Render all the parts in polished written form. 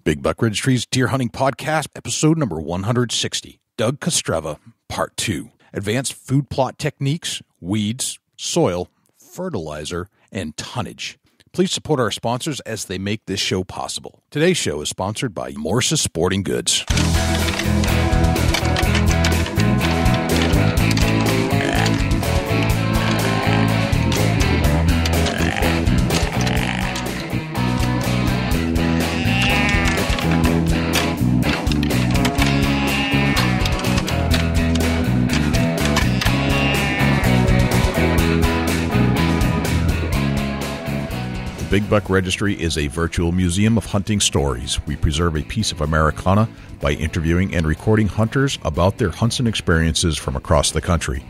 Big Buck Registry's Deer Hunting Podcast, episode number 160. Doug Kostreva, Part 2. Advanced food plot techniques, weeds, soil, fertilizer, and tonnage. Please support our sponsors as they make this show possible. Today's show is sponsored by Morse's Sporting Goods. Big Buck Registry is a virtual museum of hunting stories. We preserve a piece of Americana by interviewing and recording hunters about their hunts and experiences from across the country.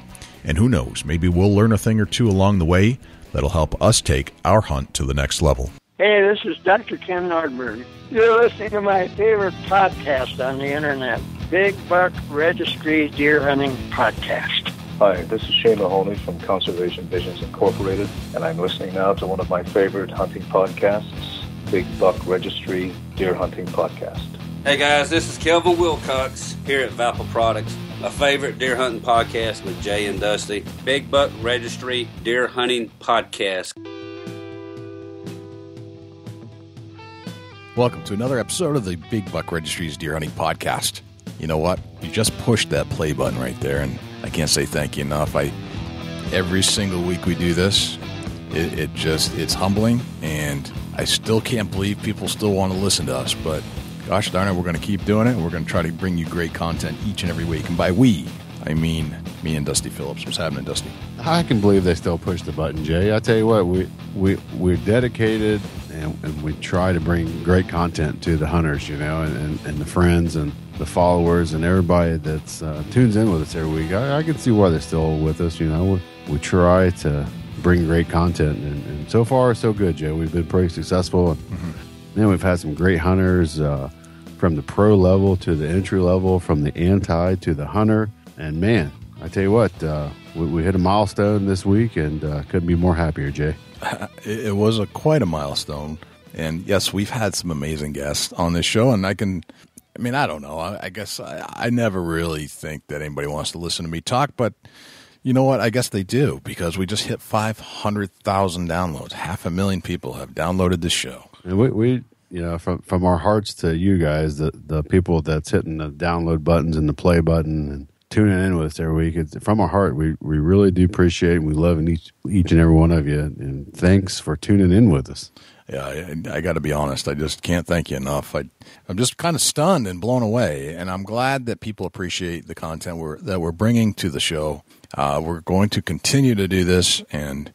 And who knows, maybe we'll learn a thing or two along the way that'll help us take our hunt to the next level. Hey, this is Dr. Ken Nordberg. You're listening to my favorite podcast on the internet, Big Buck Registry Deer Hunting Podcast. Hi, this is Shane Mahoney from Conservation Visions Incorporated, and I'm listening now to one of my favorite hunting podcasts, Big Buck Registry Deer Hunting Podcast. Hey guys, this is Kelvin Wilcox here at Valpo Products, my favorite deer hunting podcast with Jay and Dusty, Big Buck Registry Deer Hunting Podcast. Welcome to another episode of the Big Buck Registry's Deer Hunting Podcast. You know what? You just pushed that play button right there, and I can't say thank you enough. Every single week we do this, it's humbling, and I still can't believe people still want to listen to us, but gosh darn it, we're going to keep doing it, and we're going to try to bring you great content each and every week. And by we, I mean me and Dusty Phillips. What's happening, Dusty? I can believe they still push the button, Jay. I tell you what, we're dedicated, and we try to bring great content to the hunters, and the friends and the followers and everybody that's tunes in with us every week. I can see why they're still with us. We try to bring great content, and so far so good, Joe. We've been pretty successful. Then we've had some great hunters from the pro level to the entry level, from the anti to the hunter. And man, I tell you what, we hit a milestone this week, and couldn't be more happier, Jay. It was quite a milestone. And yes, we've had some amazing guests on this show, and I don't know. I guess I never really think that anybody wants to listen to me talk, but you know what? I guess they do, because we just hit 500,000 downloads. 500,000 people have downloaded this show. And we from our hearts to you guys, the people that's hitting the download buttons and the play button and tuning in with us every week, from our heart, we really do appreciate and we love each and every one of you. And thanks for tuning in with us. Yeah, I got to be honest. I just can't thank you enough. I'm just kind of stunned and blown away, and I'm glad that people appreciate the content that we're bringing to the show. We're going to continue to do this, and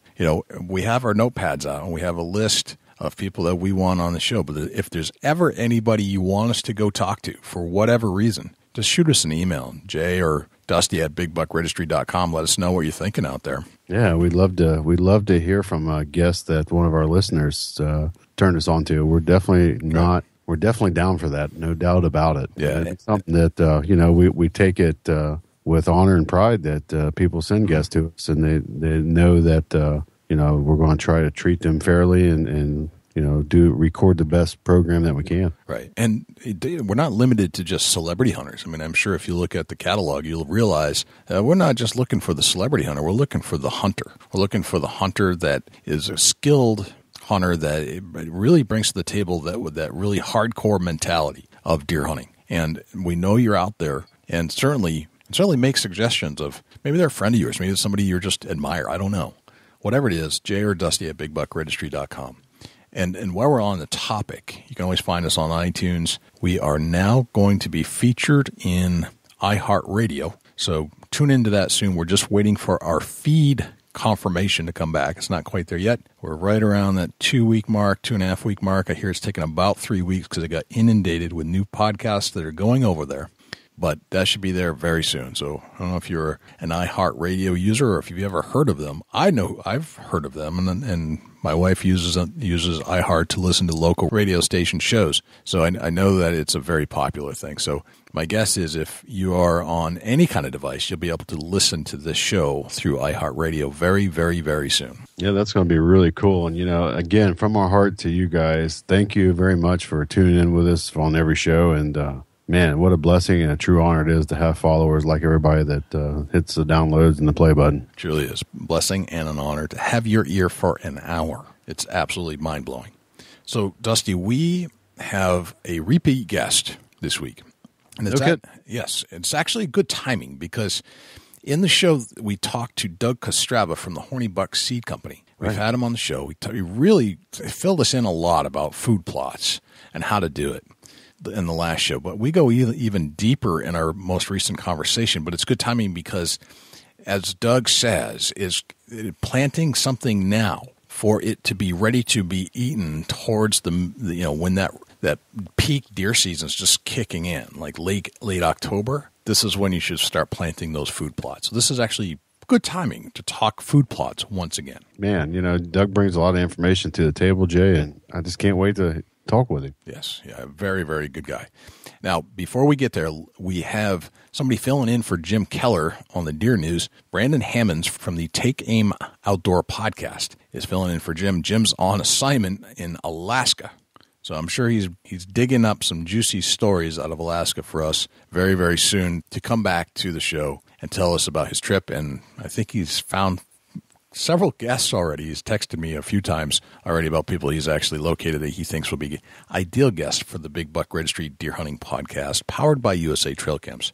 we have our notepads out, and we have a list of people that we want on the show. But if there's ever anybody you want us to go talk to for whatever reason, just shoot us an email, Jay or Dusty at bigbuckregistry.com. Let us know what you're thinking out there. Yeah, we'd love to hear from a guest that one of our listeners turned us on to. We're definitely down for that, no doubt about it. Yeah, and it's something that we take it with honor and pride that people send guests to us, and they know that we're going to try to treat them fairly and record the best program that we can. Right. And we're not limited to just celebrity hunters. I'm sure if you look at the catalog, you'll realize we're not just looking for the celebrity hunter. We're looking for the hunter. We're looking for the hunter that is a skilled hunter that it really brings to the table that really hardcore mentality of deer hunting. And we know you're out there, and certainly make suggestions of maybe they're a friend of yours, maybe it's somebody you just admire. I don't know. Whatever it is, Jay or Dusty at bigbuckregistry.com. And while we're on the topic, you can always find us on iTunes. We are now going to be featured in iHeartRadio, so tune into that soon. We're just waiting for our feed confirmation to come back. It's not quite there yet. We're right around that 2.5 week mark. I hear it's taken about 3 weeks because I got inundated with new podcasts that are going over there. but that should be there very soon. So I don't know if you're an iHeartRadio user or if you've ever heard of them. I know I've heard of them, and my wife uses iHeart to listen to local radio station shows. So I know that it's a very popular thing. So my guess is if you are on any kind of device, you'll be able to listen to this show through iHeartRadio very, very, very soon. Yeah, that's going to be really cool. And, again, from our heart to you guys, thank you very much for tuning in with us on every show. And, man, what a blessing and a true honor it is to have followers like everybody that hits the downloads and the play button. It truly is a blessing and an honor to have your ear for an hour. It's absolutely mind-blowing. So, Dusty, we have a repeat guest this week. And it's yes, it's actually good timing because in the show we talked to Doug Kostreva from the Horny Buck Seed Company. We've had him on the show. He really filled us in a lot about food plots and how to do it in the last show. But we go even deeper in our most recent conversation. But it's good timing because, as Doug says, is planting something now for it to be ready to be eaten towards the when that peak deer season is just kicking in, like late October. This is when you should start planting those food plots. So this is actually good timing to talk food plots once again. Man, Doug brings a lot of information to the table, Jay, and I just can't wait to talk with him. Yes, yeah, very, very good guy. Now, before we get there, we have somebody filling in for Jim Keller on the Deer News. Brandon Hammonds from the Take Aim Outdoor podcast is filling in for Jim. Jim's on assignment in Alaska. So I'm sure he's digging up some juicy stories out of Alaska for us very, very soon to come back to the show and tell us about his trip. And I think he's found several guests already. He's texted me a few times already about people he's actually located that he thinks will be ideal guests for the Big Buck Registry Deer Hunting Podcast, powered by USA Trail Cams.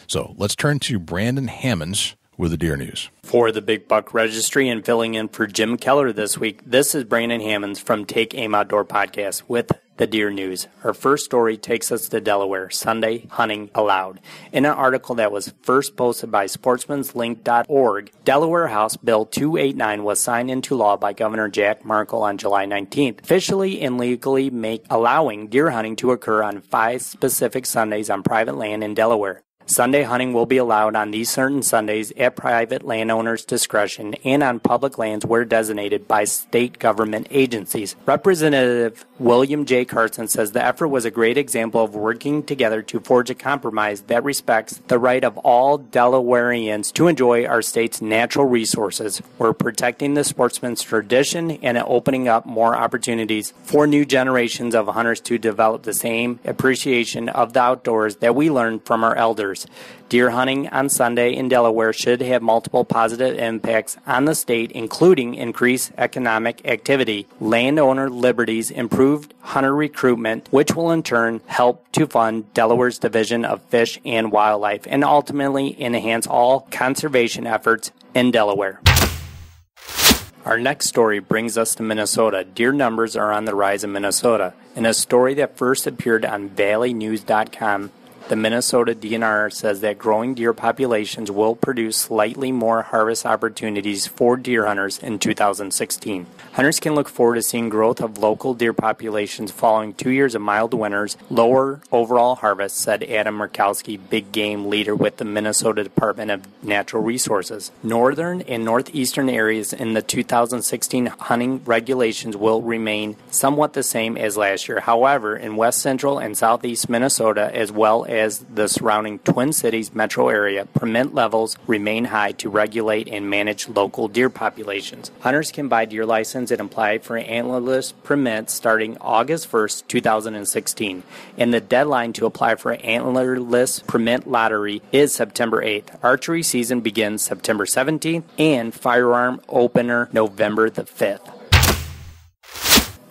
So let's turn to Brandon Hammonds with the Deer News. For the Big Buck Registry and filling in for Jim Keller this week, this is Brandon Hammonds from Take Aim Outdoor Podcast with the Deer News. Our first story takes us to Delaware, Sunday hunting allowed. In an article that was first posted by sportsmanslink.org, Delaware House Bill 289 was signed into law by Governor Jack Markle on July 19th, officially and legally allowing deer hunting to occur on 5 specific Sundays on private land in Delaware. Sunday hunting will be allowed on these certain Sundays at private landowners' discretion and on public lands where designated by state government agencies. Representative William J. Carson says the effort was a great example of working together to forge a compromise that respects the right of all Delawareans to enjoy our state's natural resources. We're protecting the sportsman's tradition and opening up more opportunities for new generations of hunters to develop the same appreciation of the outdoors that we learned from our elders. Deer hunting on Sunday in Delaware should have multiple positive impacts on the state, including increased economic activity, landowner liberties, improved hunter recruitment, which will in turn help to fund Delaware's Division of Fish and Wildlife, and ultimately enhance all conservation efforts in Delaware. Our next story brings us to Minnesota. Deer numbers are on the rise in Minnesota. In a story that first appeared on valleynews.com, the Minnesota DNR says that growing deer populations will produce slightly more harvest opportunities for deer hunters in 2016. Hunters can look forward to seeing growth of local deer populations following 2 years of mild winters, lower overall harvests, said Adam Murkowski, big game leader with the Minnesota Department of Natural Resources. Northern and northeastern areas in the 2016 hunting regulations will remain somewhat the same as last year. However, in west central and southeast Minnesota, as well as the surrounding Twin Cities metro area, permit levels remain high to regulate and manage local deer populations. Hunters can buy deer license and apply for antlerless permits starting August 1st, 2016. And the deadline to apply for antlerless permit lottery is September 8th. Archery season begins September 17th and firearm opener November the 5th.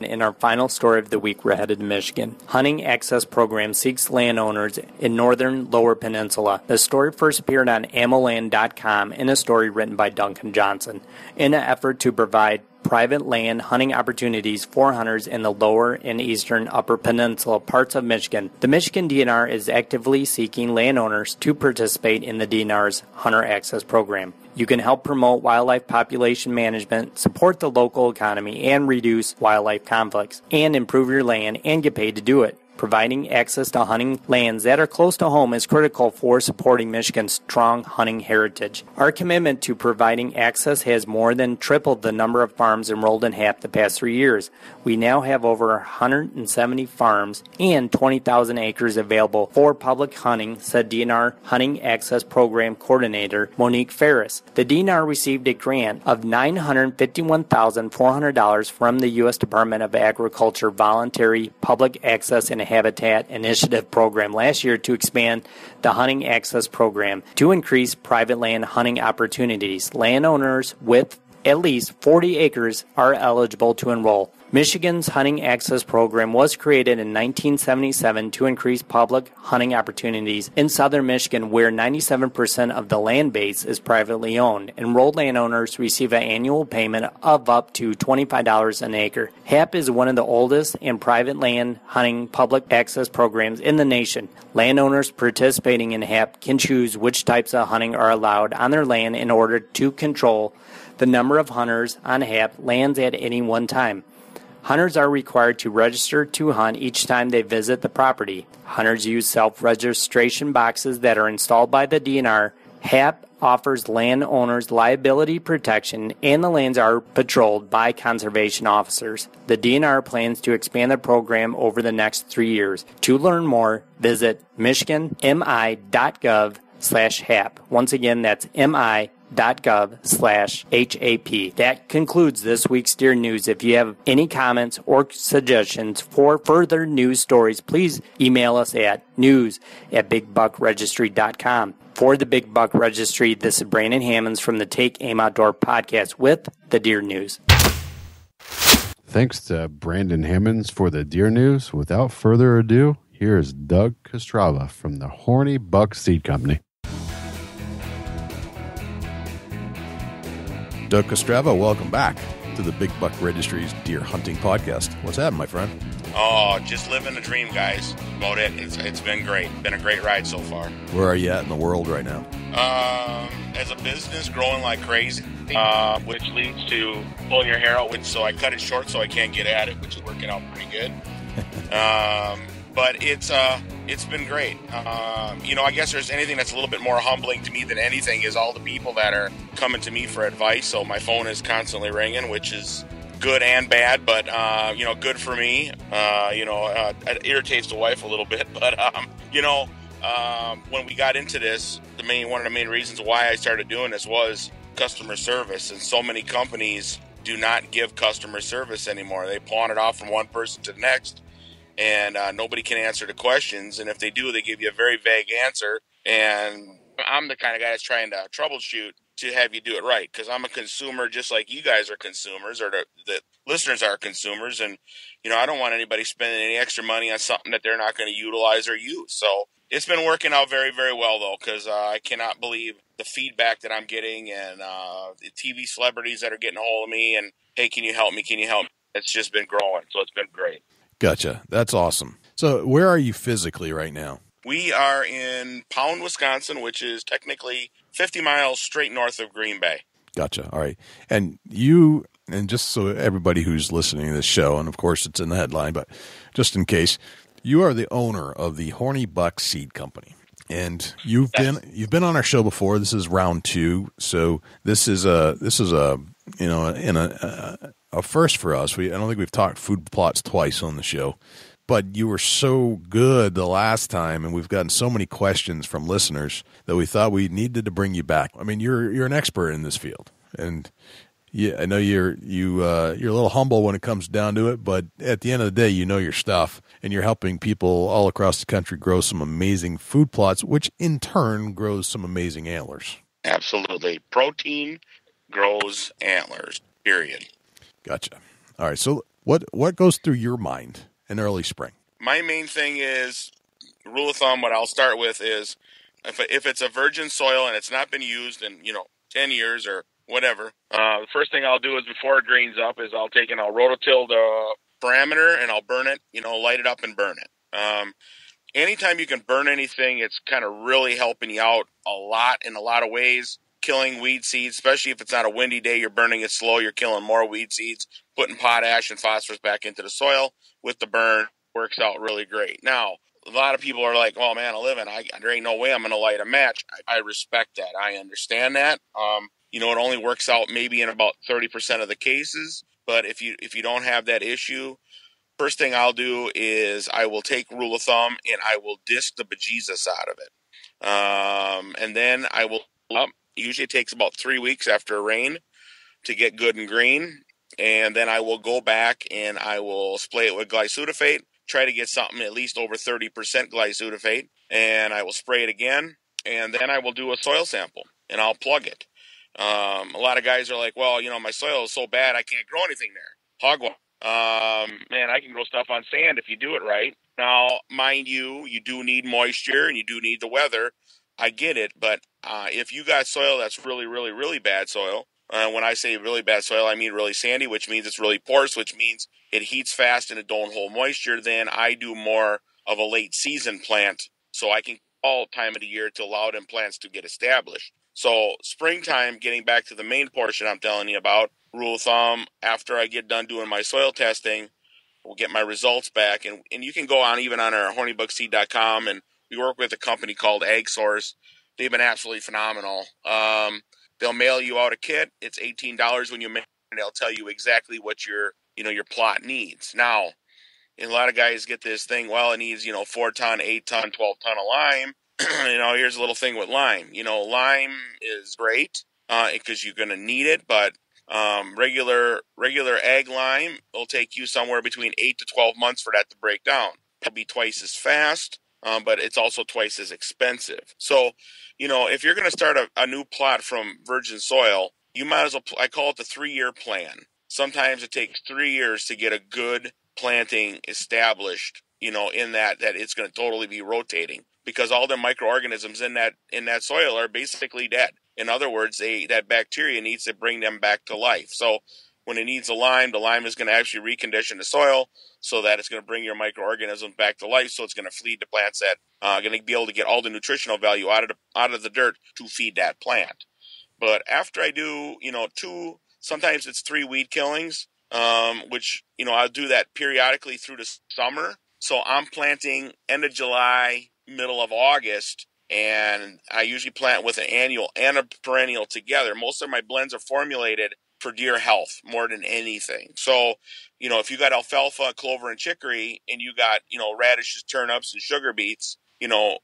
In our final story of the week, we're headed to Michigan. Hunting Access Program seeks landowners in northern Lower Peninsula. The story first appeared on AmmoLand.com in a story written by Duncan Johnson. In an effort to provide private land hunting opportunities for hunters in the lower and eastern upper peninsula parts of Michigan, the Michigan DNR is actively seeking landowners to participate in the DNR's Hunter Access Program. You can help promote wildlife population management, support the local economy, and reduce wildlife conflicts, and improve your land and get paid to do it. Providing access to hunting lands that are close to home is critical for supporting Michigan's strong hunting heritage. Our commitment to providing access has more than tripled the number of farms enrolled in HAP the past 3 years. We now have over 170 farms and 20,000 acres available for public hunting, said DNR Hunting Access Program Coordinator Monique Ferris. The DNR received a grant of $951,400 from the U.S. Department of Agriculture Voluntary Public Access and Habitat Initiative program last year to expand the Hunting Access Program to increase private land hunting opportunities. Landowners with at least 40 acres are eligible to enroll. Michigan's Hunting Access Program was created in 1977 to increase public hunting opportunities in southern Michigan, where 97% of the land base is privately owned. Enrolled landowners receive an annual payment of up to $25 an acre. HAP is one of the oldest and private land hunting public access programs in the nation. Landowners participating in HAP can choose which types of hunting are allowed on their land in order to control the number of hunters on HAP lands at any one time. Hunters are required to register to hunt each time they visit the property. Hunters use self-registration boxes that are installed by the DNR. HAP offers landowners liability protection, and the lands are patrolled by conservation officers. The DNR plans to expand the program over the next 3 years. To learn more, visit michiganmi.gov/HAP. Once again, that's mi.gov/HAP. That concludes this week's Deer News. If you have any comments or suggestions for further news stories, please email us at news@bigbuckregistry.com. For the Big Buck Registry, this is Brandon Hammonds from the Take Aim Outdoor podcast with the Deer News. Thanks to Brandon Hammonds for the Deer News. Without further ado, here is Doug Kostreva from the Horny Buck Seed Company. Doug Kostreva, welcome back to the Big Buck Registry's Deer Hunting Podcast. What's happening, my friend? Oh, just living the dream, guys. About it. It's been great. Been a great ride so far. Where are you at in the world right now? As a business, growing like crazy, which leads to pulling your hair out. So I cut it short so I can't get at it, which is working out pretty good. But it's been great. I guess there's anything that's a little bit more humbling to me than anything is all the people that are coming to me for advice. So my phone is constantly ringing, which is good and bad, but good for me. It irritates the wife a little bit, but when we got into this, one of the main reasons why I started doing this was customer service, and so many companies do not give customer service anymore. They pawn it off from one person to the next, and nobody can answer the questions, and if they do, they give you a very vague answer, and I'm the kind of guy that's trying to troubleshoot to have you do it right, because I'm a consumer just like you guys are consumers, or the listeners are consumers, and I don't want anybody spending any extra money on something that they're not going to utilize or use. So it's been working out very, very well, though, because I cannot believe the feedback that I'm getting, and the TV celebrities that are getting a hold of me and, hey, can you help me? Can you help me? It's just been growing, so it's been great. Gotcha. That's awesome. So where are you physically right now? We are in Pound, Wisconsin, which is technically 50 miles straight north of Green Bay. Gotcha. All right. And just so everybody who's listening to this show, and of course it's in the headline, but just in case, you are the owner of the Horny Buck Seed Company. And you've been on our show before. This is round 2. So this is a first for us. I don't think we've talked food plots twice on the show. But you were so good the last time, and we've gotten so many questions from listeners that we thought we needed to bring you back. I mean, you're an expert in this field, and yeah, I know you're a little humble when it comes down to it. But at the end of the day, you know your stuff, and you're helping people all across the country grow some amazing food plots, which in turn grows some amazing antlers. Absolutely, protein grows antlers. Period. Gotcha. All right. So what goes through your mind in early spring? My main thing is, rule of thumb, what I'll start with is, if it's a virgin soil and it's not been used in 10 years or whatever, the first thing I'll do is, before it greens up, is I'll rototill the parameter and I'll burn it, light it up and burn it. Anytime you can burn anything, it's kind of really helping you out a lot in a lot of ways. Killing weed seeds, especially if it's not a windy day, you're burning it slow, you're killing more weed seeds, putting potash and phosphorus back into the soil with the burn. works out really great. Now, a lot of people are like, "Oh man, there ain't no way I'm going to light a match." I respect that. I understand that. It only works out maybe in about 30% of the cases. But if you don't have that issue, first thing I'll do is I will take rule of thumb and I will disc the bejesus out of it. And then I will usually it takes about 3 weeks after a rain to get good and green. And then I will go back and I will spray it with glyphosate, try to get something at least over 30% glyphosate, and I will spray it again. And then I will do a soil sample and I'll plug it. A lot of guys are like, well, my soil is so bad I can't grow anything there. Hogwash. Man, I can grow stuff on sand if you do it right. Now, mind you, you do need moisture and you do need the weather. I get it, but if you got soil that's really, really, really bad soil, when I say really bad soil, I mean really sandy, which means it's really porous, which means it heats fast and it don't hold moisture, then I do more of a late season plant so I can all time of the year to allow them plants to get established. So springtime, getting back to the main portion I'm telling you about, rule of thumb, after I get done doing my soil testing, we'll get my results back. And you can go on even on our hornybuckseed.com, and we work with a company called AgSource. They've been absolutely phenomenal. They'll mail you out a kit. It's $18 when you mail, and they'll tell you exactly what your plot needs. Now, and a lot of guys get this thing, well, it needs, 4 ton, 8 ton, 12 ton of lime. Here's a little thing with lime. Lime is great because you're going to need it, but regular ag lime will take you somewhere between 8 to 12 months for that to break down. It'll be twice as fast, but it's also twice as expensive. So, if you're going to start a new plot from virgin soil, you might as well, I call it the 3-year plan. Sometimes it takes 3 years to get a good planting established, in that it's going to totally be rotating, because all the microorganisms in that soil are basically dead. In other words, that bacteria needs to bring them back to life. So when it needs the lime is going to actually recondition the soil so that it's going to bring your microorganisms back to life. So it's going to feed the plants that are going to be able to get all the nutritional value out of the dirt to feed that plant. But after I do, 2, sometimes it's 3 weed killings, which, I'll do that periodically through the summer. So I'm planting end of July, middle of August, and I usually plant with an annual and a perennial together. Most of my blends are formulated for deer health more than anything. So, if you got alfalfa, clover, and chicory, and you got, radishes, turnips, and sugar beets, the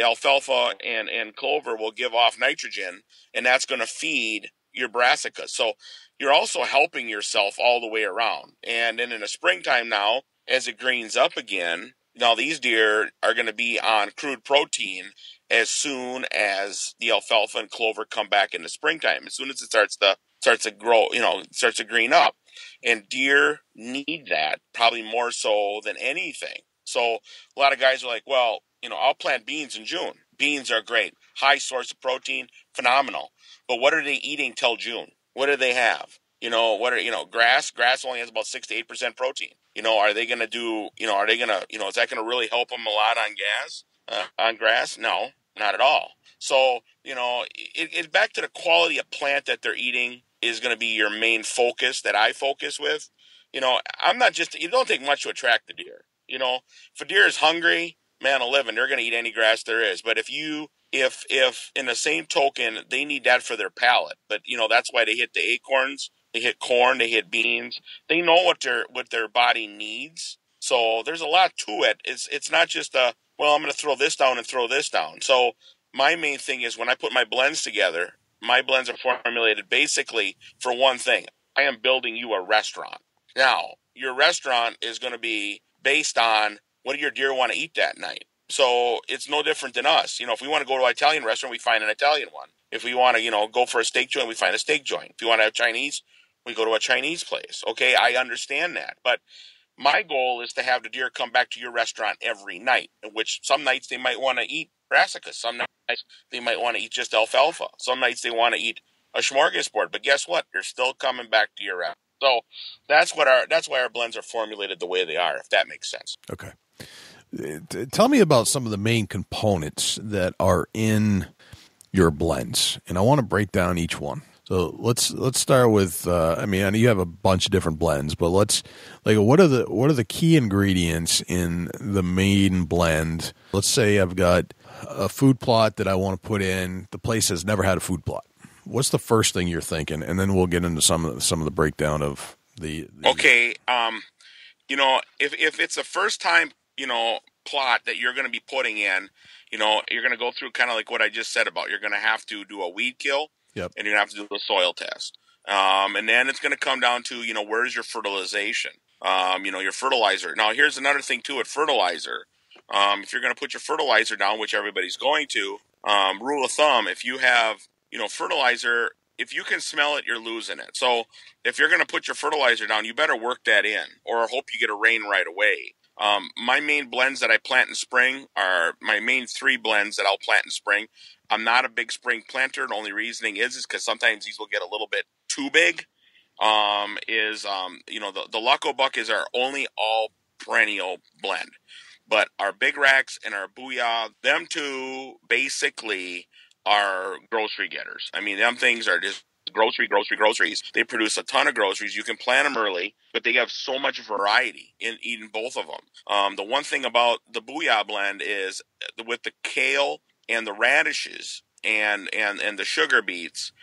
alfalfa and clover will give off nitrogen, and that's going to feed your brassicas. So you're also helping yourself all the way around. And then in the springtime now, as it greens up again, now these deer are going to be on crude protein as soon as the alfalfa and clover come back in the springtime. As soon as it starts to grow, starts to green up. And deer need that probably more so than anything. So a lot of guys are like, well, I'll plant beans in June. Beans are great. High source of protein, phenomenal. But what are they eating till June? What do they have? Grass? Grass only has about 6 to 8% protein. Are they going to do, is that going to really help them a lot on grass? No, not at all. So, it's back to the quality of plant that they're eating is going to be your main focus that I focus with. I'm not just, it don't take much to attract the deer. If a deer is hungry, man alive, they're going to eat any grass there is. But if in the same token, they need that for their palate. But, that's why they hit the acorns, they hit corn, they hit beans. They know what their body needs. So there's a lot to it. It's not just I'm going to throw this down and throw this down. So my main thing is when I put my blends together, my blends are formulated basically for one thing. I am building you a restaurant. Now, your restaurant is going to be based on what do your deer want to eat that night. So it's no different than us. If we want to go to an Italian restaurant, we find an Italian one. If we want to, go for a steak joint, we find a steak joint. If you want to have Chinese, we go to a Chinese place. Okay, I understand that. But my goal is to have the deer come back to your restaurant every night, in which some nights they might want to eat brassicas. Some nights they might want to eat just alfalfa. Some nights they want to eat a smorgasbord. But guess what? They're still coming back to your restaurant. So that's why our blends are formulated the way they are, if that makes sense. Okay. Tell me about some of the main components that are in your blends, and I want to break down each one. So let's start with. I mean, you have a bunch of different blends, but what are the key ingredients in the main blend? Let's say I've got a food plot that I want to put in. The place has never had a food plot. What's the first thing you're thinking, and then we'll get into some of the breakdown of the Okay, if it's the first time, plot that you're going to be putting in, you're going to go through kind of like what I just said about. You're going to have to do a weed kill. Yep. And you're going to have to do a soil test. And then it's going to come down to, where's your fertilization? Your fertilizer. Now, here's another thing, too, with fertilizer. If you're going to put your fertilizer down, which everybody's going to, rule of thumb, if you have, fertilizer, if you can smell it, you're losing it. So if you're going to put your fertilizer down, you better work that in or hope you get a rain right away. My main blends that I plant in spring are my main 3 blends that I'll plant in spring. I'm not a big spring planter. The only reasoning is because sometimes these will get a little bit too big. The Loco Buck is our only all perennial blend. But our Big Racks and our Booyah, them two basically are grocery getters. I mean, them things are just groceries. They produce a ton of groceries. You can plant them early, but they have so much variety in eating both of them. The one thing about the Booyah blend is with the kale and the radishes and the sugar beets,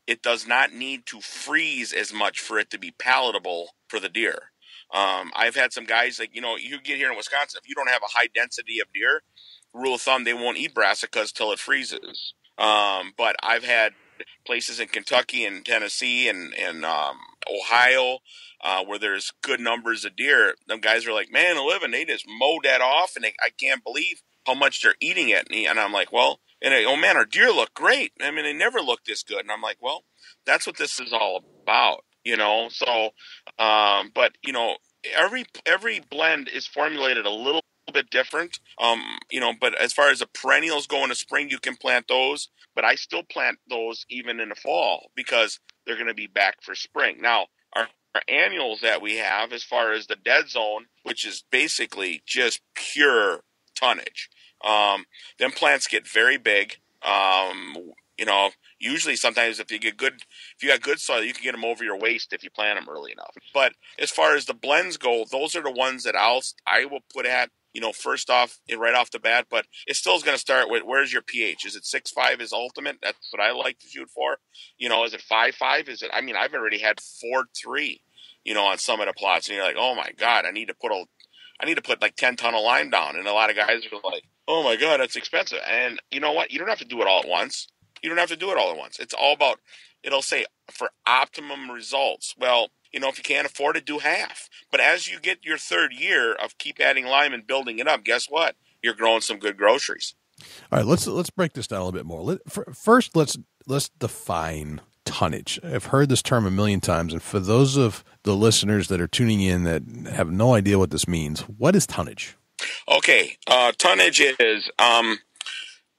it does not need to freeze as much for it to be palatable for the deer. I've had some guys you get here in Wisconsin, if you don't have a high density of deer, rule of thumb, they won't eat brassicas till it freezes. But I've had places in Kentucky and Tennessee and Ohio where there's good numbers of deer. Them guys are like, man, they just mowed that off, and I can't believe how much they're eating it. And I'm like, well, oh man, our deer look great. I mean, they never looked this good. And I'm like, well, that's what this is all about, So, but every blend is formulated a little bit different. But as far as the perennials go in the spring, you can plant those. But I still plant those even in the fall because they're going to be back for spring. Now, our annuals that we have, as far as the dead zone, which is basically just pure tonnage. Them plants get very big. Usually sometimes if you got good soil, you can get them over your waist if you plant them early enough. But as far as the blends go, those are the ones that I will put at, first off, right off the bat, but it still is going to start with, where's your pH? Is it 6.5 is ultimate? That's what I like to shoot for. Is it 5.5? I've already had 4.3, on some of the plots, and you're like, oh my God, I need to put like 10 ton of lime down. And a lot of guys are like, oh my God, that's expensive. And you know what? You don't have to do it all at once. It's all about, it'll say for optimum results. Well, if you can't afford it, do half. But as you get your 3rd year of keep adding lime and building it up, guess what? You're growing some good groceries. All right, let's break this down a little bit more. First, let's define tonnage. I've heard this term a million times, and for those of the listeners that are tuning in that have no idea what this means, what is tonnage? Okay, tonnage is, and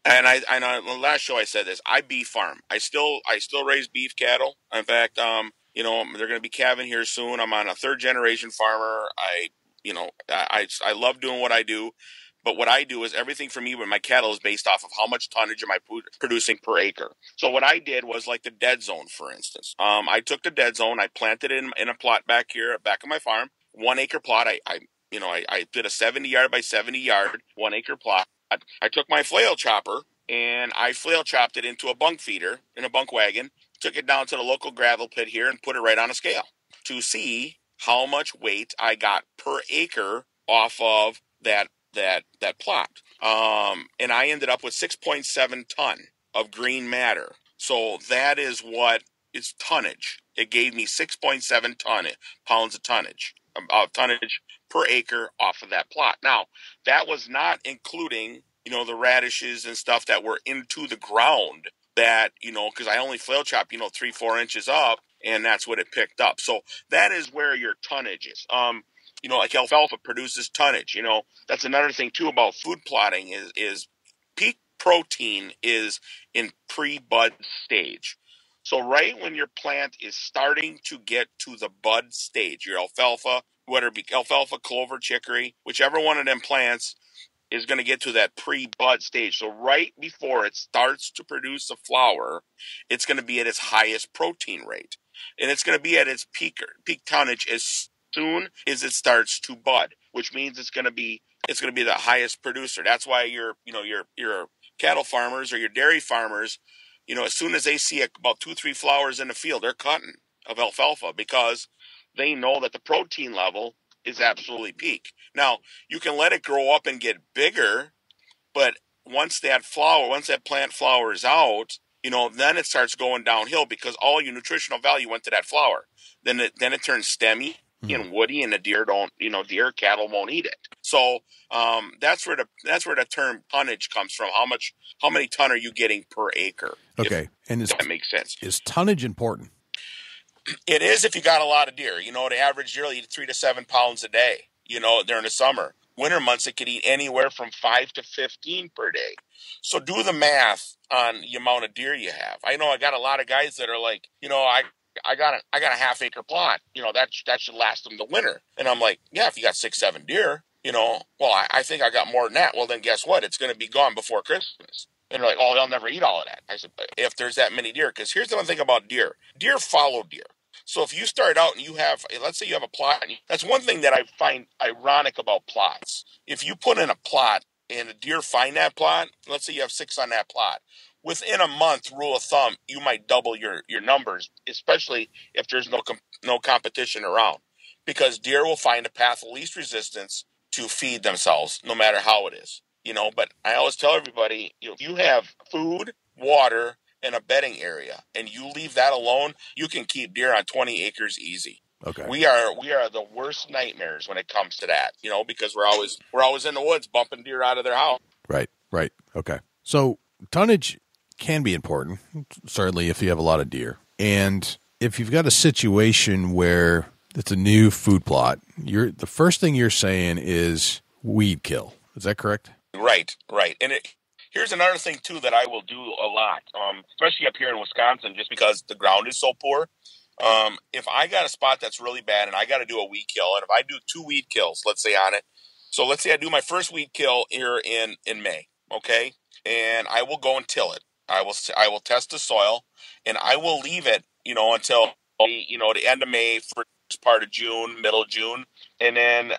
I know on the last show I said this. I beef farm. I still raise beef cattle. In fact, they're going to be calving here soon. I'm on a 3rd generation farmer. I love doing what I do. But what I do is everything for me with my cattle is based off of how much tonnage am I producing per acre. So what I did was like the dead zone, for instance. I took the dead zone, I planted it in a plot back here, back of my farm, 1 acre plot. I did a 70 yard by 70 yard, 1 acre plot. I took my flail chopper and I flail chopped it into a bunk feeder in a bunk wagon, took it down to the local gravel pit here and put it right on a scale to see how much weight I got per acre off of that plot. And I ended up with 6.7 ton of green matter. So that is what is tonnage. It gave me 6.7 pounds of tonnage per acre off of that plot. Now, that was not including, the radishes and stuff that were into the ground that, because I only flail chop, 3-4 inches up, and that's what it picked up. So that is where your tonnage is. Like alfalfa produces tonnage. That's another thing too about food plotting is peak protein is in pre-bud stage. So right when your plant is starting to get to the bud stage, your alfalfa, whether it be alfalfa, clover, chicory, whichever one of them plants, is going to get to that pre-bud stage. So right before it starts to produce a flower, it's going to be at its highest protein rate. And it's going to be at its peak tonnage as soon as it starts to bud, which means it's going to be the highest producer. That's why your cattle farmers or your dairy farmers, as soon as they see about 2-3 flowers in the field, they're cutting of alfalfa because they know that the protein level is absolutely peak. Now, you can let it grow up and get bigger, but once that plant flowers out, then it starts going downhill because all your nutritional value went to that flower. Then it turns stemmy and woody, and the cattle won't eat it. So that's where the term tonnage comes from. How many ton are you getting per acre? Okay, and that makes sense. Is tonnage important? It is if you got a lot of deer. The average deer will eat 3 to 7 pounds a day. During the summer. Winter months, it could eat anywhere from 5 to 15 per day. So do the math on the amount of deer you have. I know I got a lot of guys that are like, I got a half-acre plot. That should last them the winter. And I'm like, yeah, if you got 6-7 deer, well, I think I got more than that. Well, then guess what? It's going to be gone before Christmas. And they're like, oh, they'll never eat all of that. I said, if there's that many deer, because here's the one thing about deer. Deer follow deer. So if you start out and let's say you have a plot, that's one thing that I find ironic about plots. If you put in a plot and a deer find that plot, let's say you have 6 on that plot, within a month, rule of thumb, you might double your numbers, especially if there's no competition around, because deer will find a path of least resistance to feed themselves, no matter how it is. But I always tell everybody, if you have food, water, and a bedding area, and you leave that alone, you can keep deer on 20 acres easy. Okay. We are the worst nightmares when it comes to that, because we're always in the woods bumping deer out of their house. Right. Okay. So tonnage can be important, certainly if you have a lot of deer. And if you've got a situation where it's a new food plot, the first thing you're saying is weed kill. Is that correct? Right. And here's another thing, too, that I will do a lot, especially up here in Wisconsin, just because the ground is so poor. If I got a spot that's really bad and I got to do a weed kill, and if I do 2 weed kills, let's say on it, so let's say I do my first weed kill here in May, okay, and I will go and till it. I will test the soil, and I will leave it, until the end of May, first part of June, middle of June, and then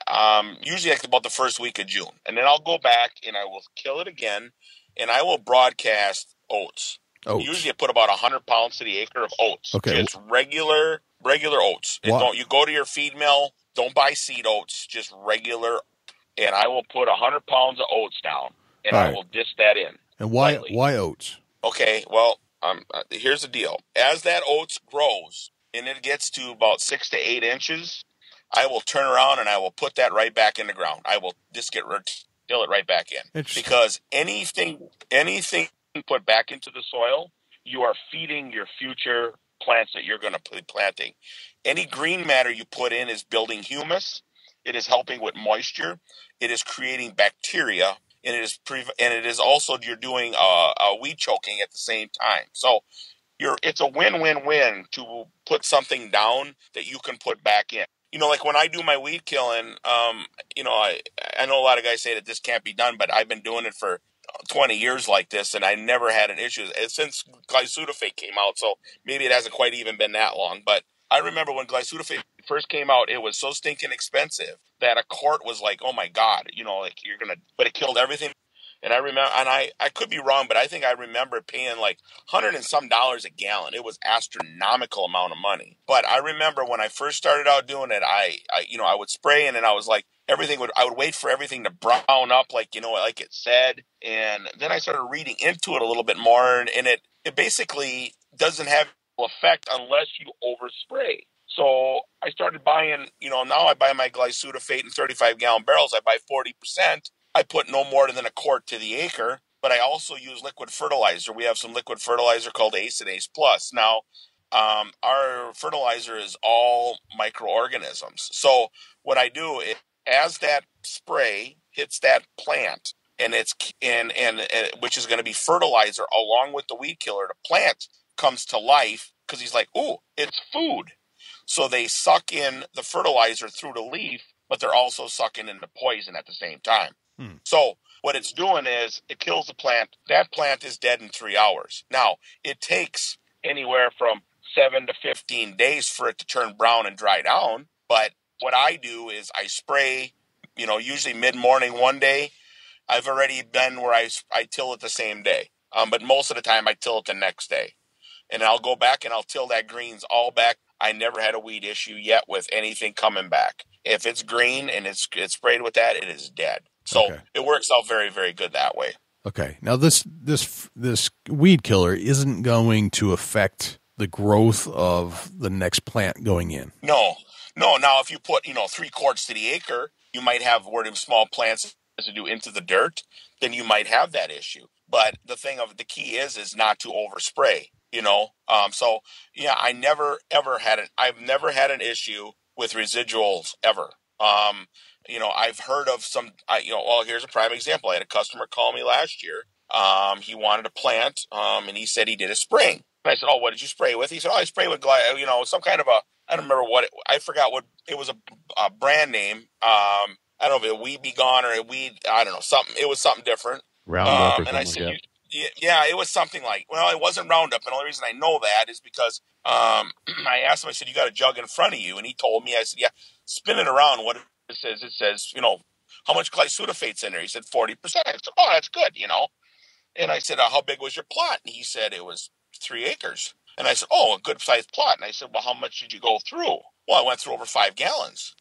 usually like about the first week of June, and then I'll go back and I will kill it again, and I will broadcast oats. Usually I put about 100 pounds to the acre of oats. Okay. Just regular oats. And don't you go to your feed mill, don't buy seed oats, just regular. And I will put 100 pounds of oats down, and I will dish that in. And why oats? Okay, well, here's the deal. As that oats grows and it gets to about 6 to 8 inches, I will turn around and I will put that right back in the ground. I will just till it right back in. Because anything you put back into the soil, you are feeding your future plants that you're going to be planting. Any green matter you put in is building humus. It is helping with moisture. It is creating bacteria, and it is also you're doing a weed choking at the same time. So it's a win-win-win to put something down that you can put back in. Like when I do my weed killing, I know a lot of guys say that this can't be done, but I've been doing it for 20 years like this, and I never had an issue since glyphosate came out. So maybe it hasn't quite even been that long. But I remember when glyphosate first came out, it was so stinking expensive that a quart was like, oh my God, but it killed everything. And I remember, and I could be wrong, but I think I remember paying like $100 and some a gallon. It was astronomical amount of money. But I remember when I first started out doing it, I would spray, and then I was like, I would wait for everything to brown up, like it said. And then I started reading into it a little bit more, and it basically doesn't have effect unless you overspray. So I started buying, now I buy my glyphosate in 35-gallon barrels. I buy 40%. I put no more than a quart to the acre, but I also use liquid fertilizer. We have some liquid fertilizer called Ace and Ace Plus. Now, our fertilizer is all microorganisms. So what I do is, as that spray hits that plant, and which is going to be fertilizer along with the weed killer, the plant comes to life because he's like, ooh, it's food. So they suck in the fertilizer through the leaf, but they're also sucking in the poison at the same time. So what it's doing is it kills the plant. That plant is dead in 3 hours. Now, it takes anywhere from 7 to 15 days for it to turn brown and dry down. But what I do is I spray, usually mid-morning one day. I've already been where I till it the same day. But most of the time I till it the next day. And I'll go back and I'll till that greens all back. I never had a weed issue yet with anything coming back. If it's green and it's sprayed with that, it is dead. So It works out very, very good that way. Okay. Now this weed killer isn't going to affect the growth of the next plant going in. No. Now, if you put 3 quarts to the acre, you might have where them small plants to do into the dirt, then you might have that issue. But the key is not to overspray. I've never had an issue with residuals ever. I've heard of some, here's a prime example. I had a customer call me last year. He wanted a plant, and he said he did a spraying. And I said, "Oh, what did you spray with?" He said, "Oh, I spray with, some kind of I don't remember I forgot what, it was a brand name. I don't know if it was Weed Be Gone or a weed, I don't know, something. It was something different. Roundup or and I something said, like that. Yeah, it was something like, it wasn't Roundup. And the only reason I know that is because I asked him, I said, "You got a jug in front of you?" And he told me, I said, "Yeah, spin it around." What it says, how much glyphosate's in there? He said 40%. I said, "Oh, that's good, And I said, "How big was your plot?" And he said it was 3 acres. And I said, "Oh, a good sized plot." And I said, "Well, how much did you go through?" "Well, I went through over 5 gallons.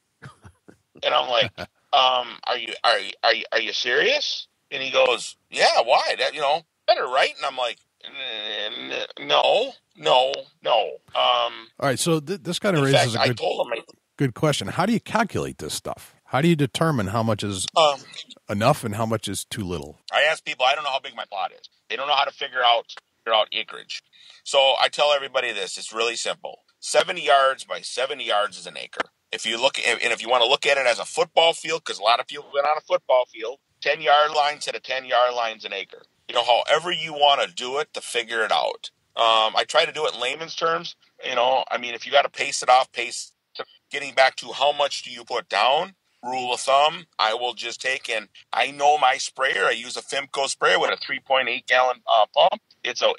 And I'm like, are you serious?" And he goes, "Yeah, why? That, better, right?" And I'm like, no. All right, so this kind of raises a good question. How do you calculate this stuff? How do you determine how much is enough and how much is too little? I ask people, I don't know how big my plot is. They don't know how to figure out acreage. So I tell everybody this, it's really simple. 70 yards by 70 yards is an acre. If you want to look at it as a football field, because a lot of people have been on a football field, 10-yard line to the 10-yard line is an acre. However you want to do it to figure it out. I try to do it in layman's terms. If you got to pace it off, getting back to how much do you put down? Rule of thumb, I will just take I know my sprayer. I use a Fimco sprayer with a 3.8 gallon pump. It's a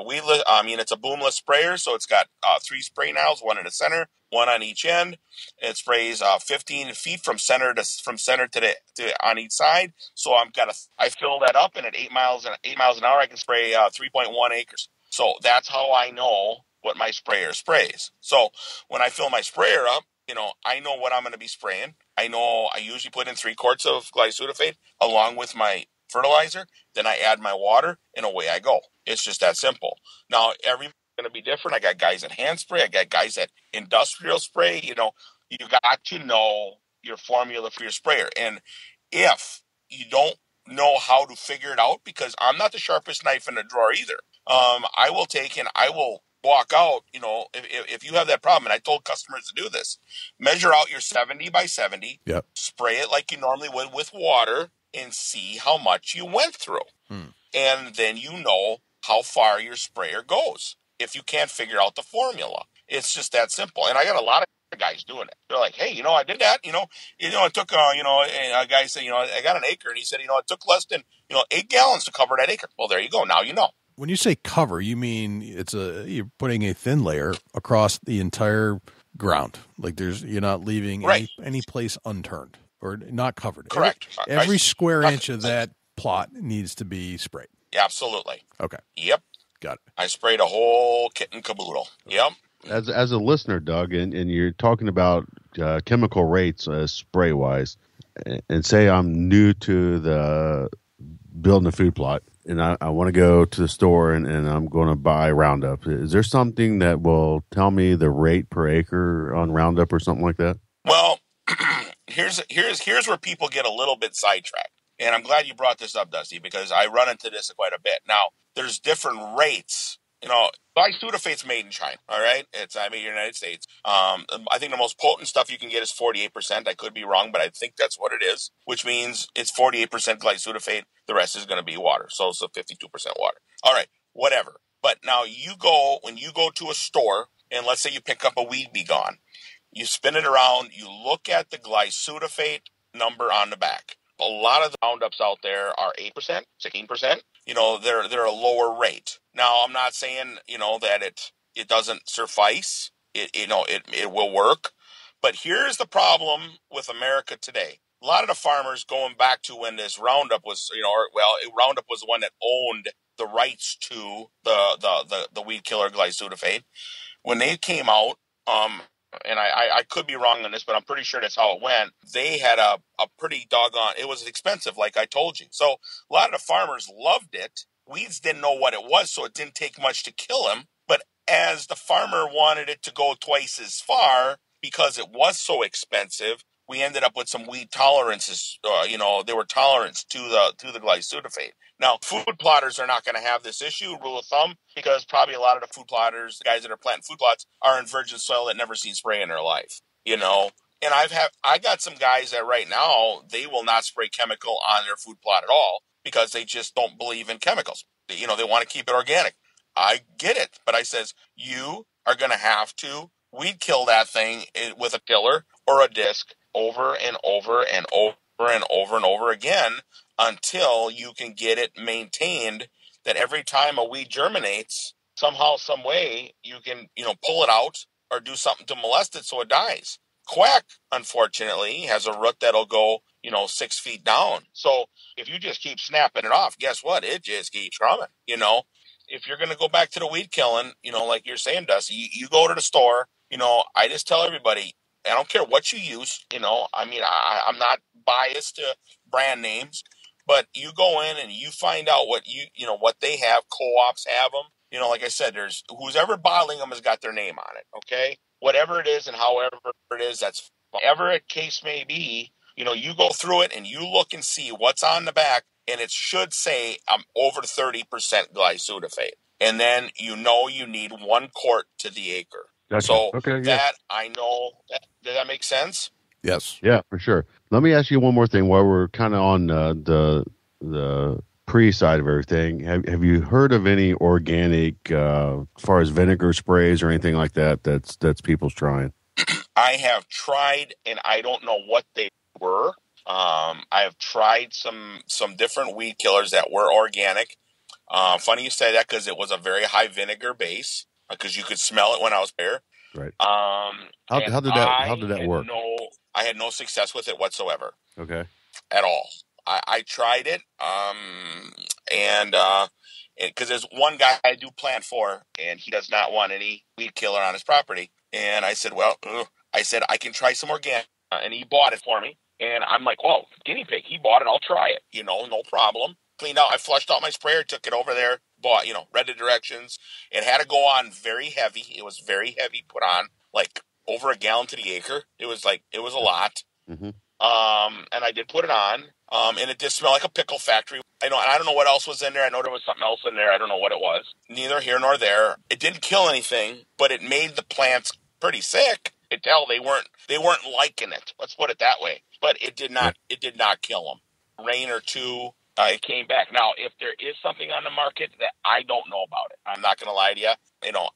weedless. It's a boomless sprayer, so it's got 3 spray nozzles, one in the center, one on each end. It sprays 15 feet from center to on each side. So I fill that up, and at 8 miles an hour, I can spray 3.1 acres. So that's how I know what my sprayer sprays. So when I fill my sprayer up, I know what I'm going to be spraying. I know I usually put in 3 quarts of glyphosate along with my fertilizer. Then I add my water, and away I go. It's just that simple. Now, everybody's going to be different. I got guys that hand spray. I got guys that industrial spray. You got to know your formula for your sprayer. And if you don't know how to figure it out, because I'm not the sharpest knife in the drawer either, I will walk out, if you have that problem, and I told customers to do this, measure out your 70 by 70, spray it like you normally would with water, and see how much you went through. And then how far your sprayer goes if you can't figure out the formula. It's just that simple. And I got a lot of guys doing it. They're like, "Hey, I did that, it took, a guy said, I got an acre," and he said, it took less than, 8 gallons to cover that acre. Well, there you go. Now you know. When you say cover, you mean you're putting a thin layer across the entire ground. Like you're not leaving any place unturned or not covered. Correct. Every square inch of that plot needs to be sprayed. Absolutely. Okay. Yep. Got it. I sprayed a whole kit and caboodle. Yep. As a listener, Doug, and you're talking about chemical rates spray wise, and say I'm new to the building a food plot, and I want to go to the store and I'm going to buy Roundup. Is there something that will tell me the rate per acre on Roundup or something like that? Well, here's where people get a little bit sidetracked. And I'm glad you brought this up, Dusty, because I run into this quite a bit. Now, there's different rates. Glyphosate made in China, all right? It's made in the United States. I think the most potent stuff you can get is 48%. I could be wrong, but I think that's what it is, which means it's 48% glyphosate. The rest is going to be water. So it's 52% water. All right, whatever. But now when you go to a store, and let's say you pick up a Weed Be Gone, you spin it around, you look at the glyphosate number on the back. A lot of the Roundups out there are 8%, 16%. They're a lower rate. Now, I'm not saying, that it doesn't suffice. It will work. But here's the problem with America today. A lot of the farmers, going back to when this Roundup was, Roundup was the one that owned the rights to the weed killer glyphosate. When they came out, and I could be wrong on this, but I'm pretty sure that's how it went. They had a pretty doggone, it was expensive, like I told you. So a lot of the farmers loved it. Weeds didn't know what it was, so it didn't take much to kill them. But as the farmer wanted it to go twice as far, because it was so expensive, we ended up with some weed tolerances. They were tolerant to the glyphosate. Now, food plotters are not going to have this issue, rule of thumb, because probably a lot of the food plotters, the guys that are planting food plots, are in virgin soil that never seen spray in their life. And I got some guys that right now, they will not spray chemical on their food plot at all because they just don't believe in chemicals. They want to keep it organic. I get it, but I says, you are going to have to weed kill that thing with a killer or a disc over and over and over and over and over again until you can get it maintained that every time a weed germinates, somehow, some way, you can, pull it out or do something to molest it so it dies. Quack, unfortunately, has a root that'll go, 6 feet down. So if you just keep snapping it off, guess what? It just keeps coming, If you're going to go back to the weed killing, like you're saying, Dusty, you go to the store, I just tell everybody, I don't care what you use, I'm not biased to brand names, but you go in and you find out what what they have. Co-ops have them. Like I said, there's who's ever bottling them has got their name on it. Okay, whatever it is and however it is, that's whatever the case may be. You go through it and you look and see what's on the back, and it should say over 30% glyphosate, and then you need 1 quart to the acre. Gotcha. So okay, that I know. Does that make sense? Yes. Yeah, for sure. Let me ask you one more thing while we're kind of on the pre-side of everything. Have you heard of any organic, as far as vinegar sprays or anything like that? That's people's trying. I have tried, and I don't know what they were. I have tried some different weed killers that were organic. Funny you say that because it was a very high vinegar base because you could smell it when I was there. Right. How did that work? I had no success with it whatsoever. Okay. At all. I tried it, and because there's one guy I do plant for, and he does not want any weed killer on his property. And I said, I can try some organic, and he bought it for me. And I'm like, whoa, guinea pig. He bought it. I'll try it. No problem. Cleaned out. I flushed out my sprayer, took it over there, bought, read the directions. It had to go on very heavy. It was very heavy, put on like over a gallon to the acre. It was a lot. Mm-hmm. And I did put it on. And it did smell like a pickle factory. I don't know what else was in there. I know there was something else in there. I don't know what it was. Neither here nor there. It didn't kill anything, but it made the plants pretty sick. You could tell they weren't liking it. Let's put it that way. But it did not kill them. Rain or two, it came back. Now, if there is something on the market that I don't know about it, I'm not going to lie to you.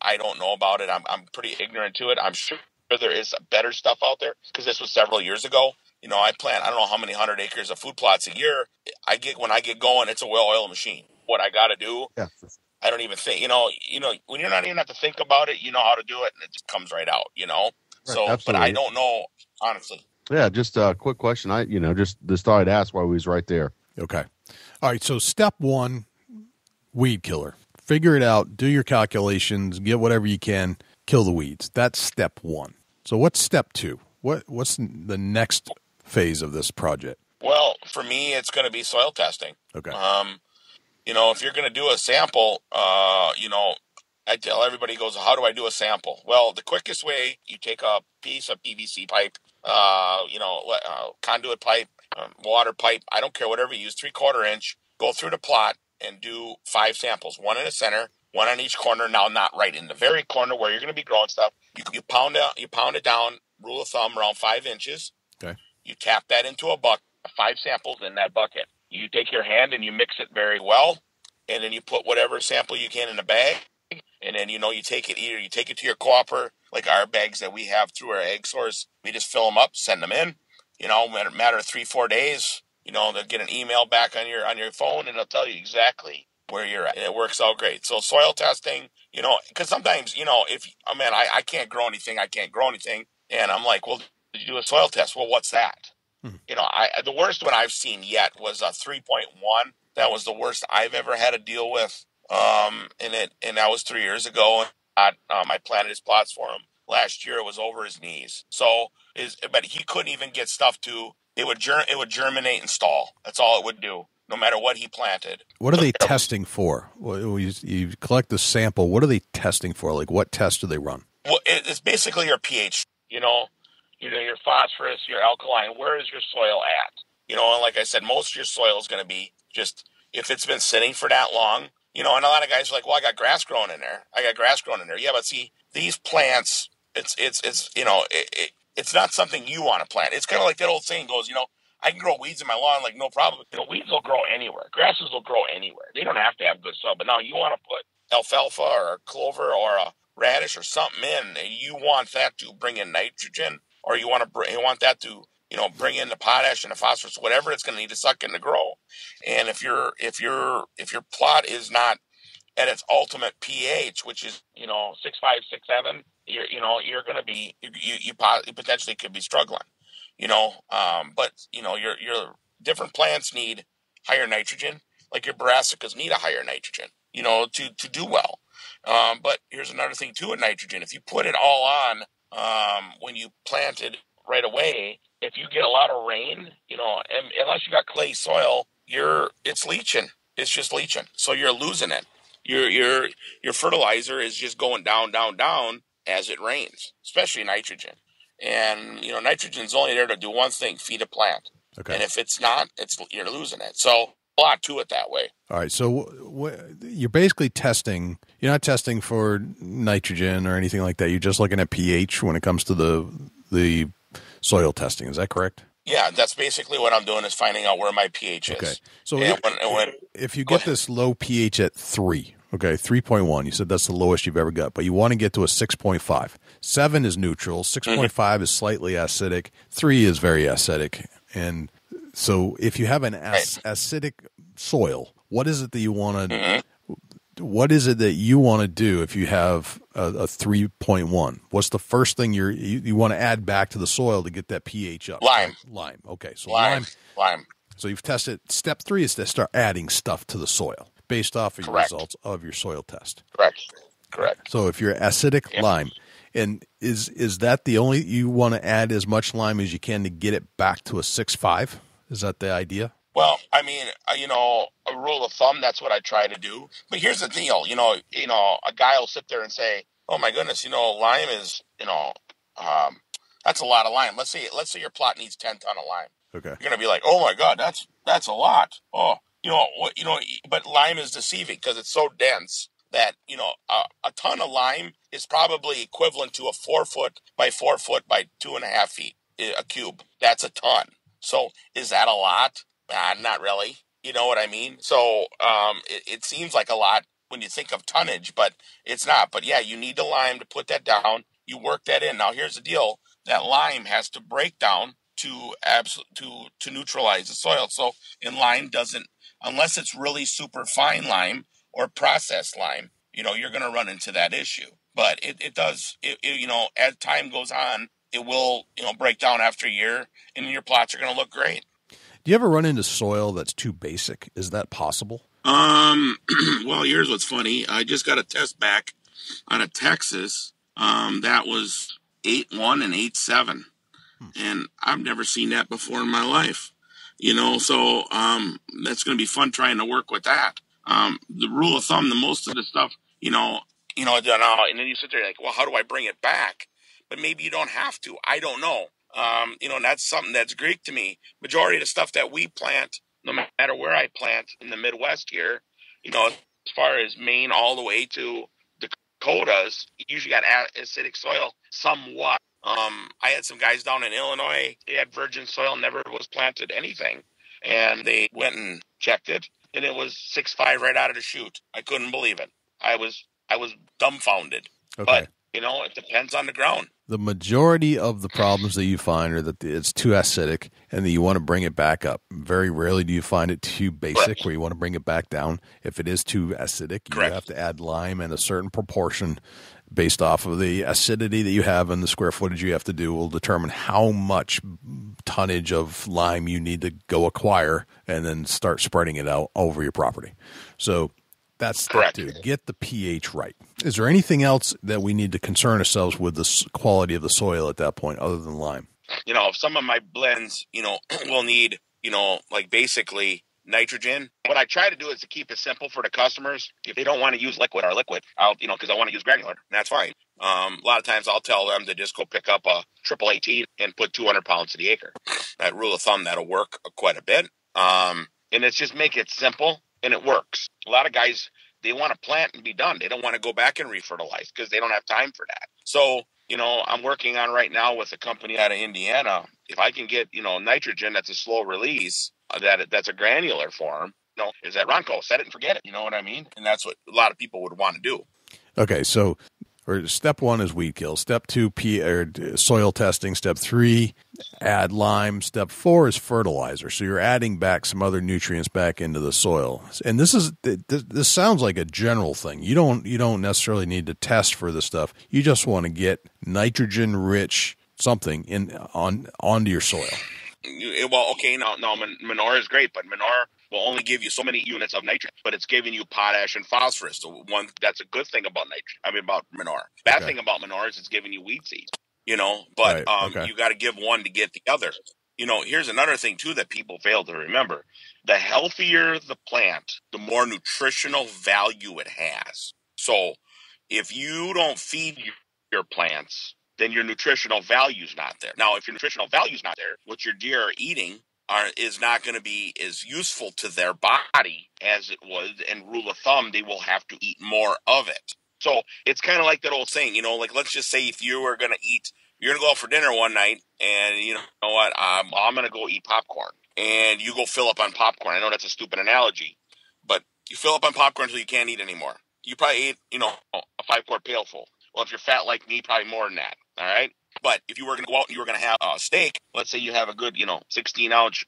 I don't know about it. I'm pretty ignorant to it. I'm sure there is better stuff out there because this was several years ago. I plant, I don't know how many 100 acres of food plots a year. When I get going, it's a well-oiled machine. What I got to do, I don't even think, when you're not even have to think about it, you know how to do it, and it just comes right out, Right, So, absolutely. But I don't know, honestly. Yeah, just a quick question. I just thought I'd ask while we was right there. Okay. All right. So step 1, weed killer. Figure it out. Do your calculations. Get whatever you can. Kill the weeds. That's step 1. So what's step 2? What's the next phase of this project? Well, for me, it's going to be soil testing. Okay. If you're going to do a sample, I tell everybody goes, how do I do a sample? Well, the quickest way, you take a piece of PVC pipe, conduit pipe, water pipe, I don't care, whatever you use, 3/4 inch, go through the plot and do 5 samples, 1 in the center, 1 on each corner. Now, not right in the very corner where you're going to be growing stuff. You pound it down, rule of thumb, around 5 inches. Okay. You tap that into a bucket, 5 samples in that bucket. You take your hand and you mix it very well, and then you put whatever sample you can in a bag, and then, you take it, either you take it to your co-opper, like our bags that we have through our egg source. We just fill them up, send them in, matter of 3-4 days, They'll get an email back on your phone, and it'll tell you exactly where you're at. And it works out great. So soil testing, because sometimes, I can't grow anything. And I'm like, well, did you do a soil test? Well, what's that? The worst one I've seen yet was a 3.1. That was the worst I've ever had to deal with. And that was 3 years ago. And I planted his plots for him. Last year it was over his knees. But he couldn't even get stuff to. It would germinate and stall. That's all it would do, no matter what he planted. What are they testing for? Well, you collect the sample. What are they testing for? Like, what test do they run? Well, it's basically your pH. Your phosphorus, your alkaline. Where is your soil at? And like I said, most of your soil is going to be just, if it's been sitting for that long. And a lot of guys are like, well, I got grass growing in there. Yeah, but see, these plants, it's not something you want to plant. It's kind of like that old saying goes, I can grow weeds in my lawn, like no problem. Weeds will grow anywhere. Grasses will grow anywhere. They don't have to have good soil. But now you want to put alfalfa or a clover or a radish or something in, and you want that to bring in nitrogen, or you want that to bring in the potash and the phosphorus, whatever it's going to need to suck in to grow. And if your plot is not at its ultimate pH, which is 6.5, 6.7, you're going to be you potentially could be struggling. But your different plants need higher nitrogen, like your brassicas need a higher nitrogen, to do well. But here's another thing too with nitrogen. If you put it all on when you plant it right away, if you get a lot of rain, and unless you got clay soil, it's leaching. It's just leaching. So you're losing it. Your fertilizer is just going down, down, down as it rains, especially nitrogen. And nitrogen's only there to do one thing: feed a plant. Okay. And if it's not, you're losing it. So a lot to it that way. All right. So you're basically testing. You're not testing for nitrogen or anything like that. You're just looking at pH when it comes to the soil testing. Is that correct? Yeah, that's basically what I'm doing, is finding out where my pH is. Okay. So if you get this low pH at 3, okay, 3.1, you said that's the lowest you've ever got, but you want to get to a 6.5. 7 is neutral, 6.5 is slightly acidic, 3 is very acidic. And so if you have an acidic soil, what is it that you want to What is it that you want to do if you have a 3.1? What's the first thing you want to add back to the soil to get that pH up? Lime. Okay, so lime. So you've tested. Step 3 is to start adding stuff to the soil based off of your results of your soil test. Correct. So if you're acidic, lime. And is that the only, you want to add as much lime as you can to get it back to a 6.5? Is that the idea? Well, I mean, a rule of thumb, that's what I try to do. But here's the deal, a guy will sit there and say, oh my goodness, lime is, that's a lot of lime. Let's say your plot needs 10 ton of lime. Okay. You're going to be like, oh my God, that's a lot. Oh, but lime is deceiving because it's so dense that, a ton of lime is probably equivalent to a 4 foot by 4 foot by 2.5 feet, a cube. That's a ton. So is that a lot? Not really. You know what I mean? So it seems like a lot when you think of tonnage, but it's not. But yeah, you need the lime to put that down. You work that in. Now here's the deal: that lime has to break down to neutralize the soil. So lime doesn't, unless it's really super fine lime or processed lime, you're going to run into that issue. But it does. As time goes on, it will break down after a year, and your plots are going to look great. Do you ever run into soil that's too basic? Is that possible? Well, here's what's funny. I just got a test back out of Texas. That was 8.1 and 8.7. And I've never seen that before in my life. So that's going to be fun trying to work with that. The rule of thumb, the most of the stuff, and then you sit there like, well, how do I bring it back? But maybe you don't have to. I don't know. And that's something that's Greek to me. Majority of the stuff that we plant, no matter where I plant in the Midwest here, as far as Maine all the way to Dakotas, you usually got acidic soil somewhat. I had some guys down in Illinois, they had virgin soil, never was planted anything. And they went and checked it, and it was 6.5 right out of the chute. I couldn't believe it. I was dumbfounded. Okay. It depends on the ground. The majority of the problems that you find are that it's too acidic and that you want to bring it back up. Very rarely do you find it too basic Correct. where you want to bring it back down. If it is too acidic, Correct. you have to add lime in a certain proportion based off of the acidity that you have and the square footage you have to do will determine how much tonnage of lime you need to go acquire and then start spreading it out over your property. So that's step Correct. 2. Get the pH right. Is there anything else that we need to concern ourselves with the quality of the soil at that point other than lime? Some of my blends, will need, like basically nitrogen. What I try to do is to keep it simple for the customers. If they don't want to use liquid, I'll, because I want to use granular, and that's fine. A lot of times I'll tell them to just go pick up a triple 18 and put 200 pounds to the acre. That rule of thumb, that'll work quite a bit. And it's just make it simple, and it works. A lot of guys, they want to plant and be done. They don't want to go back and refertilize because they don't have time for that. So, I'm working on right now with a company out of Indiana. If I can get, nitrogen that's a slow release, that's a granular form, is that Ronco, set it and forget it. You know what I mean? And that's what a lot of people would want to do. Okay, so step 1 is weed kill. Step 2, soil testing. Step 3, add lime. Step 4 is fertilizer. So you're adding back some other nutrients back into the soil. And this sounds like a general thing. You don't necessarily need to test for this stuff. You just want to get nitrogen-rich something onto your soil. Well, okay, now manure is great, but manure will only give you so many units of nitrogen, but it's giving you potash and phosphorus. So that's a good thing about about manure. Bad thing about manure is it's giving you weed seed, but you got to give one to get the other. Here's another thing too that people fail to remember. The healthier the plant, the more nutritional value it has. So if you don't feed your plants, then your nutritional value is not there. Now, if your nutritional value is not there, what your deer are eating is not going to be as useful to their body as it was. And rule of thumb, they will have to eat more of it. So it's kind of like that old saying, like let's just say if you were going to you're going to go out for dinner one night and you know what, I'm going to go eat popcorn. And you go fill up on popcorn. I know that's a stupid analogy, but you fill up on popcorn until you can't eat anymore. You probably ate, a 5-quart pailful. Well, if you're fat like me, probably more than that. All right. But if you were going to go out and you were going to have a steak, let's say you have a good, 16-ounce,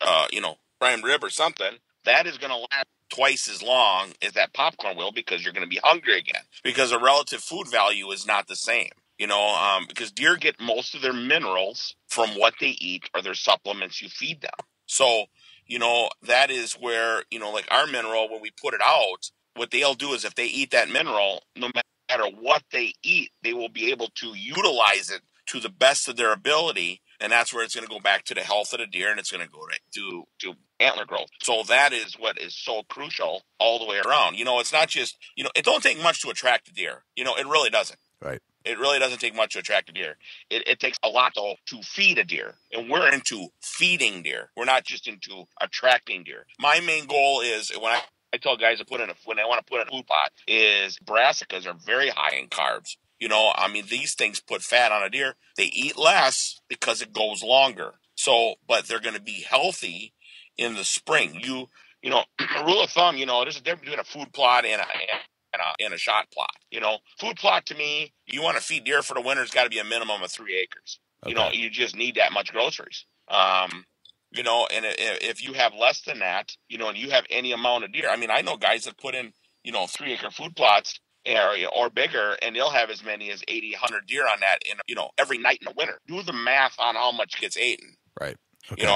prime rib or something, that is going to last twice as long as that popcorn will because you're going to be hungry again because the relative food value is not the same, because deer get most of their minerals from what they eat or their supplements you feed them. So, that is where, like our mineral, when we put it out, what they'll do is if they eat that mineral, no matter what they eat, they will be able to utilize it to the best of their ability. And that's where it's going to go back to the health of the deer and it's going to go right to antler growth. So that is what is so crucial all the way around. It's not just, it don't take much to attract a deer. It really doesn't. Right. It really doesn't take much to attract a deer. It takes a lot to feed a deer. And we're into feeding deer. We're not just into attracting deer. My main goal is when I tell guys to when they want to put in a food plot is brassicas are very high in carbs. These things put fat on a deer. They eat less because it goes longer. So, but they're going to be healthy in the spring. Rule of thumb, there's a difference between a food plot and a shot plot. Food plot to me, you want to feed deer for the winter, it's got to be a minimum of 3 acres. Okay. You just need that much groceries. And if you have less than that, and you have any amount of deer, I know guys that put in, 3-acre food plots area or bigger, and they'll have as many as 80, 100 deer on that every night in the winter. Do the math on how much gets eaten. Right. Okay.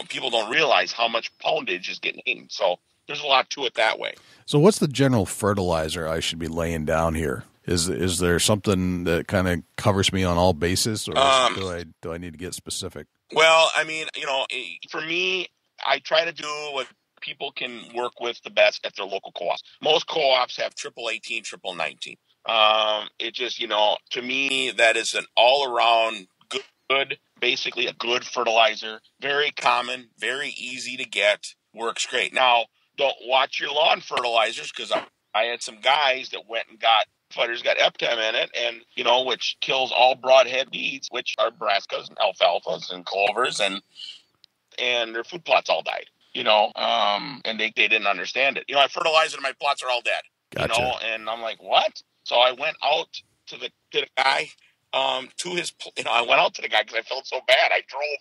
People don't realize how much poundage is getting eaten. So there's a lot to it that way. So what's the general fertilizer I should be laying down here? Is there something that kind of covers me on all bases, or do I need to get specific? Well, for me, I try to do what people can work with the best at their local co-ops. Most co-ops have triple 18, triple 19. It just, to me, that is an all-around good, basically a good fertilizer. Very common, very easy to get, works great. Now, don't watch your lawn fertilizers because I had some guys that went and got Eptem in it, and which kills all broadhead weeds, which are brassicas and alfalfas and clovers, and their food plots all died. And they didn't understand it. I fertilized and my plots are all dead. Gotcha. And I'm like, what? So I went out to the guy, to his, I went out to the guy because I felt so bad. I drove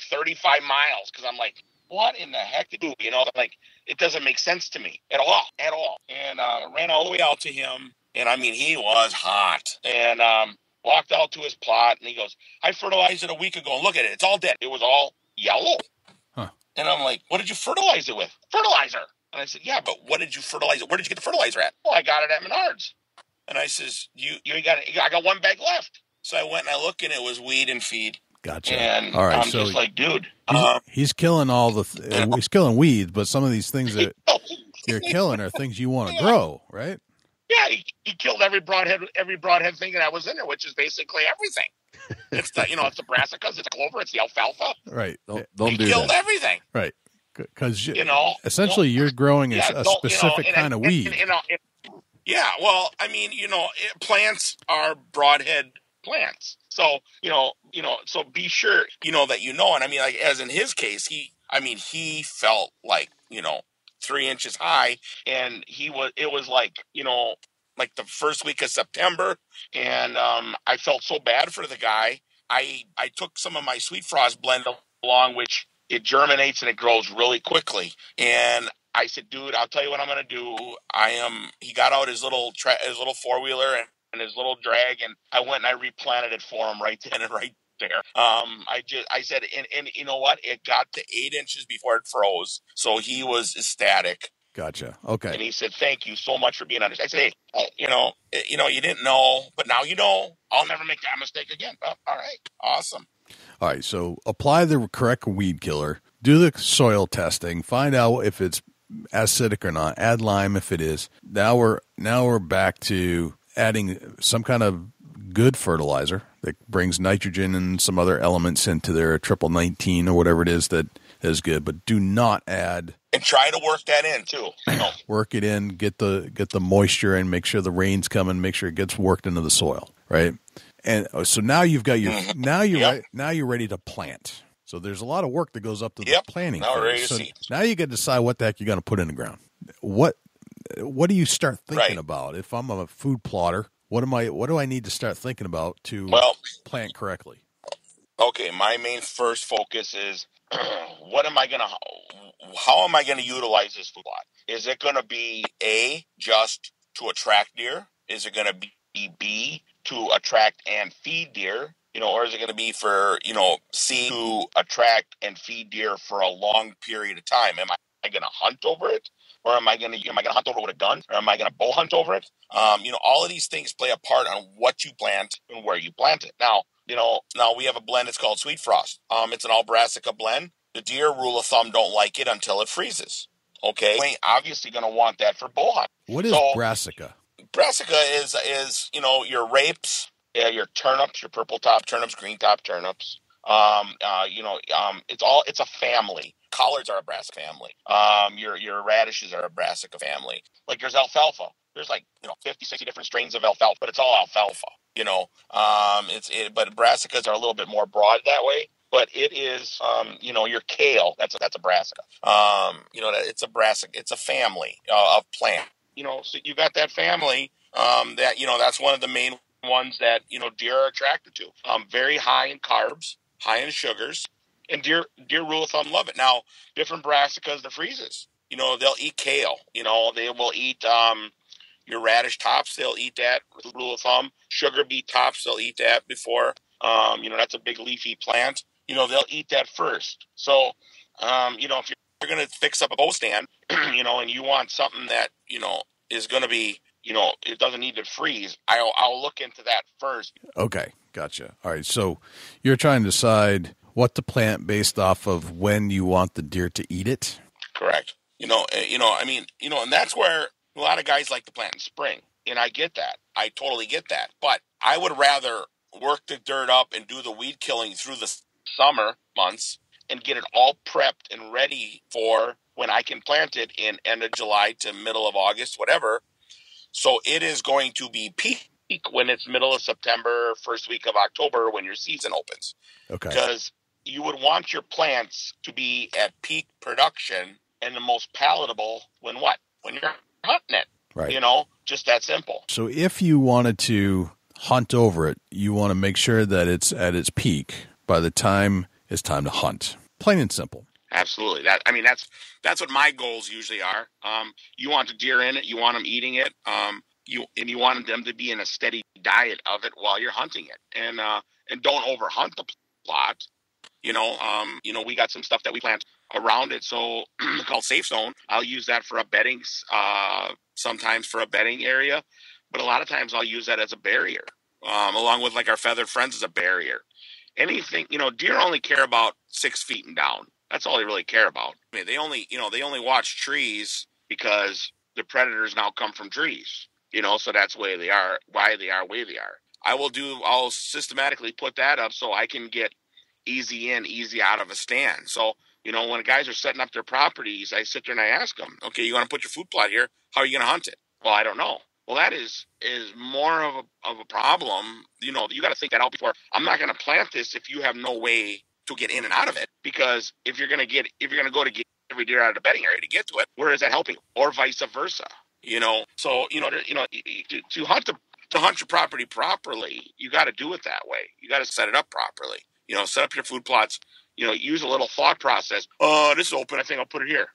35 miles because I'm like, what in the heck to do? Like, it doesn't make sense to me at all. And ran all the way out to him. And I mean, he was hot. And walked out to his plot, and he goes, I fertilized it a week ago. And look at it. It's all dead. It was all yellow. Huh. And I'm like, what did you fertilize it with? Fertilizer. And I said, yeah, but what did you fertilize it? Where did you get the fertilizer at? Well, I got it at Menards. And I says, I got one bag left. So I went and I looked, and it was weed and feed. Gotcha. And all right, I'm so just like, dude. He's killing all he's killing weeds, but some of these things that you're killing are things you want to grow, right? Yeah, he killed every broadhead thing that was in there, which is basically everything. It's the it's the brassicas, it's the clover, it's the alfalfa. Right. He killed everything. Right. Because essentially you're growing a specific kind of weed. Yeah. Well, I mean, plants are broadhead plants. So, so be sure, that and I mean, like, as in his case, he felt like, 3 inches high, and it was like, like the first week of September. And, I felt so bad for the guy. I took some of my sweet frost blend along, which it germinates and it grows really quickly. And I said, dude, I'll tell you what I'm going to do. He got out his little 4-wheeler and his little drag, and I went and I replanted it for him right then and right there. I said, and you know what? It got to 8 inches before it froze. So he was ecstatic. Gotcha. Okay. And he said, thank you so much for being honest. I said, hey, you didn't know, but now you know. I'll never make that mistake again. Oh, all right. Awesome. All right. So apply the correct weed killer, do the soil testing, find out if it's acidic or not, add lime if it is. Now we're back to adding some kind of good fertilizer that brings nitrogen and some other elements into their triple 19 or whatever it is that is good, but do not add. And try to work that in too. Work it in, get the moisture and make sure the rain's coming, make sure it gets worked into the soil, right? And so now you've got your now you're ready to plant. So there's a lot of work that goes up to the planting phase. So now you got to decide what the heck you're going to put in the ground. What do you start thinking about? If I'm a food plotter, what do I need to start thinking about to plant correctly? Okay, my main first focus is how am I going to utilize this food plot? Is it going to be A, just to attract deer? Is it going to be B, to attract and feed deer? Or is it going to be for, C, to attract and feed deer for a long period of time? Am I going to hunt over it? Or am I going to hunt over it with a gun? Or am I going to bow hunt over it? All of these things play a part on what you plant and where you plant it. Now we have a blend. It's called Sweet Frost. It's an all brassica blend. The deer, rule of thumb, don't like it until it freezes. Okay. We ain't obviously going to want that for bow hunt. What is brassica? Brassica is your rapes, your turnips, your purple top turnips, green top turnips. It's a family. Collards are a brassica family. Your radishes are a brassica family. Like there's alfalfa. There's 50, 60 different strains of alfalfa, but it's all alfalfa. But brassicas are a little bit more broad that way. But it is, your kale. That's a brassica. It's a brassica. It's a family of plant. So you got that family. That's one of the main ones that deer are attracted to. Very high in carbs, high in sugars, and deer rule of thumb love it. Now, different brassicas, the freezes. They'll eat kale. They will eat your radish tops. They'll eat that. Rule of thumb. Sugar beet tops. They'll eat that before. That's a big leafy plant. They'll eat that first. So, if you're going to fix up a bow stand, and you want something that, is going to be, it doesn't need to freeze, I'll look into that first. Okay. Gotcha. All right. So you're trying to decide what to plant based off of when you want the deer to eat it? Correct. And that's where a lot of guys like to plant in spring. And I get that. I totally get that. But I would rather work the dirt up and do the weed killing through the summer months and get it all prepped and ready for when I can plant it in end of July to middle of August, whatever. So it is going to be peak when it's middle of September, first week of October, when your season opens. Okay. Because you would want your plants to be at peak production and the most palatable when what? When you're hunting it. Right. Just that simple. So if you wanted to hunt over it, you want to make sure that it's at its peak by the time it's time to hunt. Plain and simple. Absolutely. That's what my goals usually are. You want the deer in it. You want them eating it. You want them to be in a steady diet of it while you're hunting it, and don't overhunt the plot. We got some stuff that we plant around it, so called safe zone. I'll use that for a bedding, sometimes for a bedding area, but a lot of times I'll use that as a barrier, along with like our feathered friends as a barrier. Anything, deer only care about 6 feet and down. That's all they really care about. I mean, they only watch trees because the predators now come from trees. So that's why they are where they are. I'll systematically put that up so I can get easy in, easy out of a stand. So, when guys are setting up their properties, I sit there and I ask them, okay, you want to put your food plot here? How are you going to hunt it? Well, I don't know. Well, that is more of a problem. You got to think that out before. I'm not going to plant this if you have no way to get in and out of it, because if you're going to go to get every deer out of the bedding area to get to it, where is that helping? Or vice versa. So to hunt your property properly, you got to do it that way. You got to set it up properly. Set up your food plots. Use a little thought process. Oh, this is open. I think I'll put it here.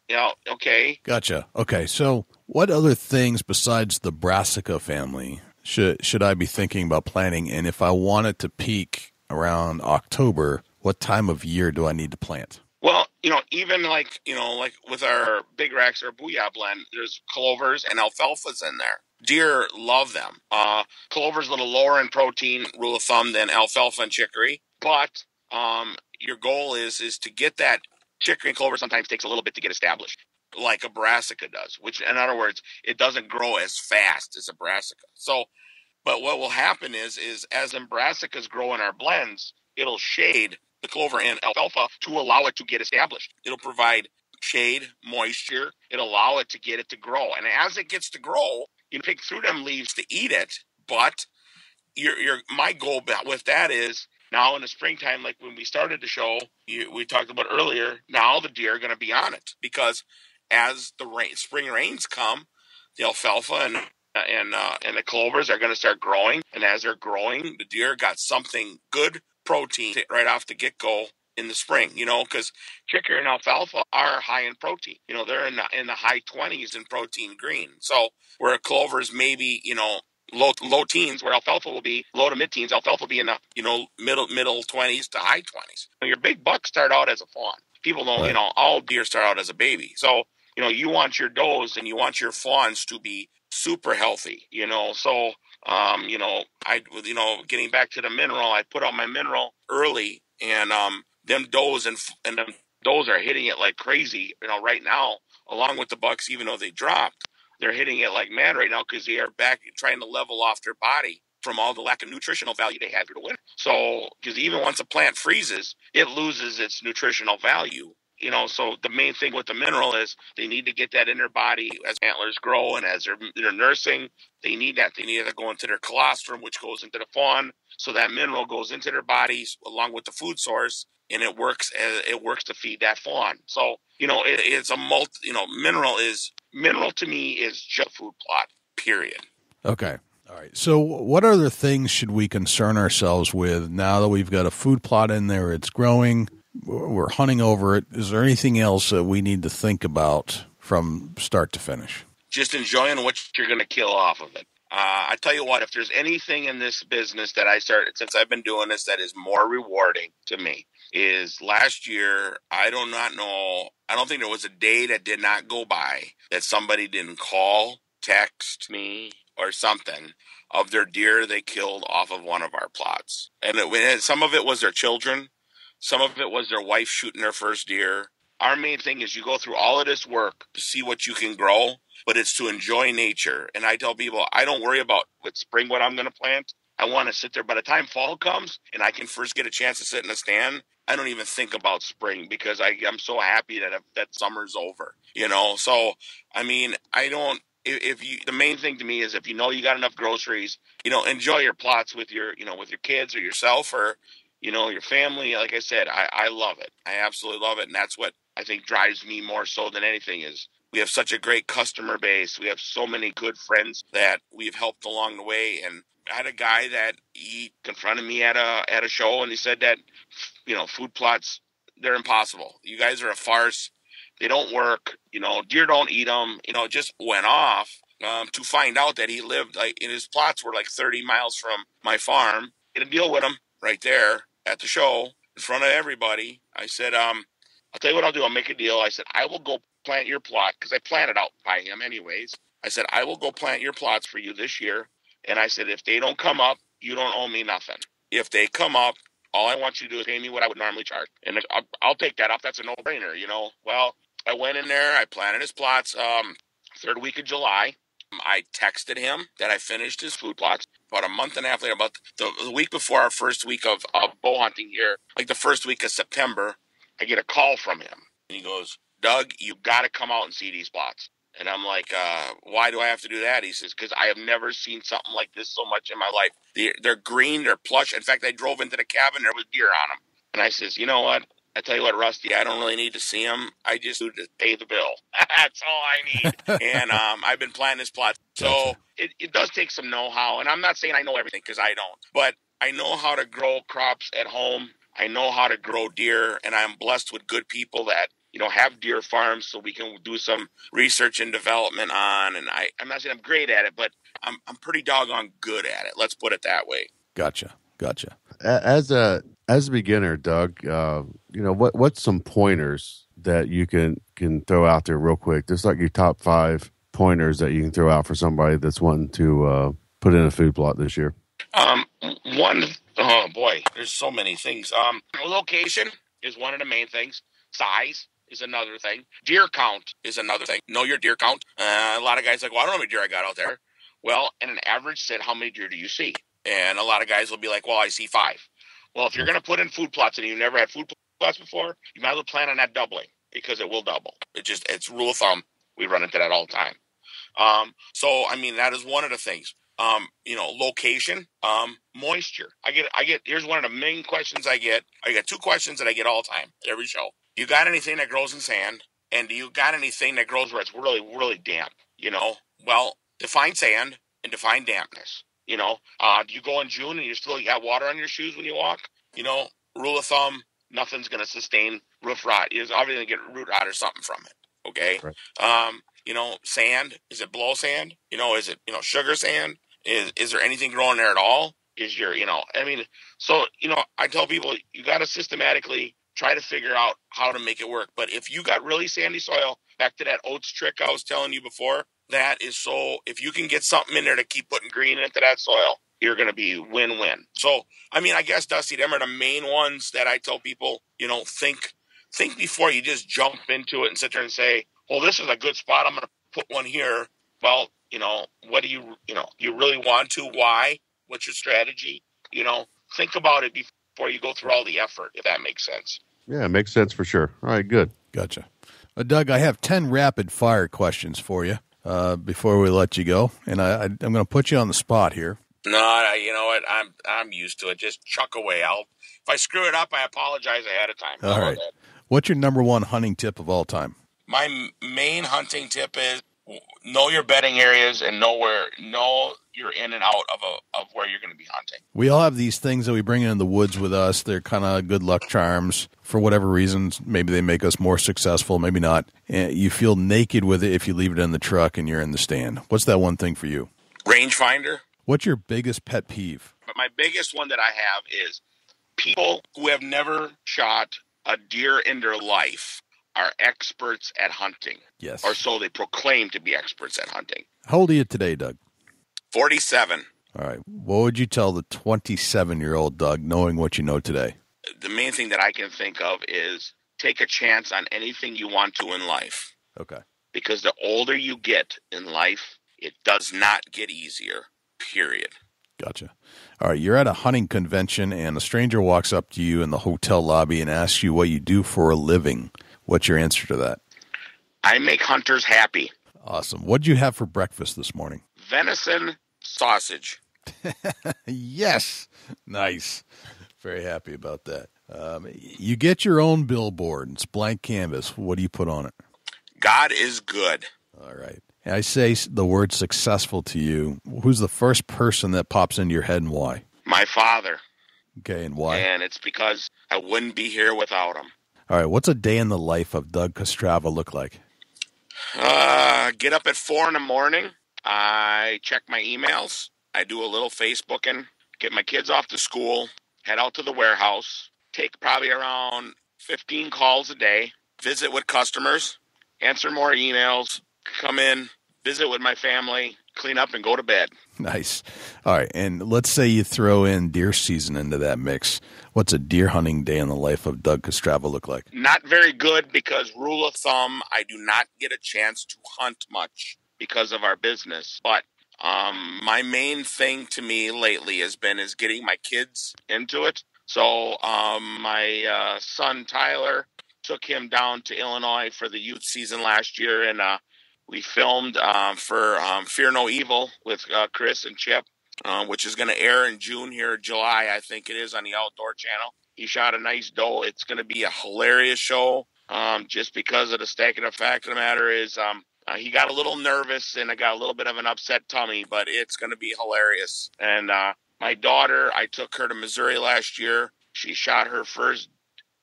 Okay. Gotcha. Okay, so what other things besides the brassica family should I be thinking about planting? And if I want it to peak around October, what time of year do I need to plant? Well, even like with our Big Racks or Booyah blend, there's clovers and alfalfas in there. Deer love them. Clover's a little lower in protein, rule of thumb, than alfalfa and chicory. But your goal is to get that. Chicory and clover sometimes takes a little bit to get established, like a brassica does, which, in other words, it doesn't grow as fast as a brassica. So, but what will happen is as them brassicas grow in our blends, it'll shade the clover and alfalfa to allow it to get established. It'll provide shade, moisture. It'll allow it to grow. And as it gets to grow, you pick through them leaves to eat it. But my goal with that is now in the springtime, like when we started the show, we talked about earlier, now the deer are going to be on it, because as the spring rains come, the alfalfa and the clovers are going to start growing. And as they're growing, the deer got something good protein right off the get-go in the spring, because chicory and alfalfa are high in protein. They're in the high 20s in protein green. So where clovers maybe, low teens, where alfalfa will be low to mid-teens, alfalfa will be in the, middle 20s to high 20s. Your big bucks start out as a fawn. People know, Right. All deer start out as a baby. So, you want your does and you want your fawns to be super healthy, So, getting back to the mineral, I put out my mineral early, and them does and them does are hitting it like crazy, right now, along with the bucks, even though they dropped. They're hitting it like mad right now because they are back trying to level off their body from all the lack of nutritional value they had through the winter. So, because even once a plant freezes, it loses its nutritional value. So the main thing with the mineral is they need to get that in their body as antlers grow, and as they're nursing, they need that. They need to go into their colostrum, which goes into the fawn. So that mineral goes into their bodies along with the food source, and it works to feed that fawn. So, it's a mineral to me is just food plot, period. Okay. All right. So what other things should we concern ourselves with now that we've got a food plot in there, it's growing, we're hunting over it? Is there anything else that we need to think about from start to finish? Just enjoying what you're going to kill off of it. I tell you what, if there's anything in this business that I started since I've been doing this that is more rewarding to me, is last year, I don't think there was a day that did not go by that somebody didn't call, text me, or something of their deer they killed off of one of our plots. And some of it was their children. Some of it was their wife shooting their first deer. Our main thing is you go through all of this work to see what you can grow, but it's to enjoy nature. And I tell people, I don't worry about with spring what I'm going to plant. I want to sit there. By the time fall comes and I can first get a chance to sit in a stand, I don't even think about spring, because I'm so happy that summer's over, So, the main thing to me is if you got enough groceries, enjoy your plots with your kids or yourself or, your family. Like I said, I love it. I absolutely love it. And that's what I think drives me more so than anything is we have such a great customer base. We have so many good friends that we've helped along the way. And I had a guy that he confronted me at a show, and he said that, food plots, they're impossible. You guys are a farce. They don't work. Deer don't eat them. It just went off to find out that he lived, and his plots were 30 miles from my farm. Did a deal with him right there at the show in front of everybody. I said, I'll tell you what I'll do. I'll make a deal. I said, I will go plant your plot, because I planted out by him anyways. I said, I will go plant your plots for you this year. And I said, if they don't come up, you don't owe me nothing. If they come up, all I want you to do is pay me what I would normally charge. And I'll take that up. That's a no-brainer, Well, I went in there. I planted his plots third week of July. I texted him that I finished his food plots. About a month and a half later, about the week before our first week of bow hunting here, the first week of September, I get a call from him. And he goes, Doug, you got to come out and see these plots. And I'm like, why do I have to do that? He says, because I have never seen something like this so much in my life. They're green, they're plush. In fact, I drove into the cabin, there was deer on them. And I says, you know what? I tell you what, Rusty, I don't really need to see them. I just need to pay the bill. That's all I need. And I've been planting this plot. So it does take some know-how. And I'm not saying I know everything, because I don't. But I know how to grow crops at home. I know how to grow deer. And I'm blessed with good people that have deer farms, so we can do some research and development on. And I'm not saying I'm great at it, but I'm pretty doggone good at it. Let's put it that way. Gotcha. As a beginner, Doug, what's some pointers that you can throw out there real quick? Just your top 5 pointers that you can throw out for somebody that's wanting to put in a food plot this year. Oh boy, there's so many things. Location is one of the main things. Size is another thing. Deer count is another thing. Know your deer count. A lot of guys well, I don't know how many deer I got out there. Well, in an average set, how many deer do you see? And a lot of guys will be well, I see 5. Well, if you're going to put in food plots and you've never had food plots before, you might as well plan on that doubling, because it will double. It's rule of thumb. We run into that all the time. So that is one of the things. Location, moisture. Here's one of the main questions I get. I get 2 questions that I get all the time at every show. You got anything that grows in sand? And do you got anything that grows where it's really, really damp? Well, define sand and define dampness. Do you go in June and you still got water on your shoes when you walk? Rule of thumb, nothing's going to sustain roof rot. You're obviously going to get root rot or something from it. Okay. Right. Sand, is it blow sand? Is it, sugar sand? Is there anything growing there at all? I tell people you got to systematically try to figure out how to make it work. But if you got really sandy soil, back to that oats trick I was telling you before, that is if you can get something in there to keep putting green into that soil, you're going to be win-win. So, I guess, Dusty, them are the main ones that I tell people, think before you just jump into it and sit there and say, well, this is a good spot. I'm going to put one here. Well, what do you really want to? Why? What's your strategy? Think about it before you go through all the effort, if that makes sense. Yeah, it makes sense for sure. All right, good. Gotcha. Doug, I have 10 rapid-fire questions for you before we let you go, and I'm going to put you on the spot here. No, you know what? I'm used to it. Just chuck away. If I screw it up, I apologize ahead of time. All right. What's your number 1 hunting tip of all time? My main hunting tip is know your bedding areas and know you're in and out of where you're going to be hunting. We all have these things that we bring in the woods with us. They're kind of good luck charms for whatever reasons. Maybe they make us more successful, maybe not. And you feel naked with it if you leave it in the truck and you're in the stand. What's that one thing for you? Rangefinder. What's your biggest pet peeve? But my biggest one that I have is people who have never shot a deer in their life are experts at hunting. Yes. Or so they proclaim to be experts at hunting. How old are you today, Doug? 47. All right. What would you tell the 27-year-old Doug, knowing what you know today? The main thing that I can think of is take a chance on anything you want to in life. Okay. Because the older you get in life, it does not get easier, period. Gotcha. All right. You're at a hunting convention, and a stranger walks up to you in the hotel lobby and asks you what you do for a living. What's your answer to that? I make hunters happy. Awesome. What did you have for breakfast this morning? Venison sausage. Yes. Nice. Very happy about that. You get your own billboard. It's blank canvas. What do you put on it? God is good. All right. I say the word successful to you, who's the first person that pops into your head and why? My father. Okay, and why? And it's because I wouldn't be here without him. All right, what's a day in the life of Doug Kostreva look like? Get up at 4 a.m. I check my emails. I do a little Facebooking, get my kids off to school, head out to the warehouse, take probably around 15 calls a day, visit with customers, answer more emails, come in, visit with my family, clean up, and go to bed. Nice. All right, and let's say you throw in deer season into that mix. What's a deer hunting day in the life of Doug Kostreva look like? Not very good because, rule of thumb, I do not get a chance to hunt much because of our business. But my main thing to me lately is getting my kids into it. So my son Tyler took him down to Illinois for the youth season last year, and we filmed for Fear No Evil with Chris and Chip, which is going to air in July, I think it is, on the Outdoor Channel. He shot a nice doe. It's going to be a hilarious show, just because of the fact of the matter is he got a little nervous and I got a little bit of an upset tummy, but it's going to be hilarious. And my daughter, I took her to Missouri last year. She shot her first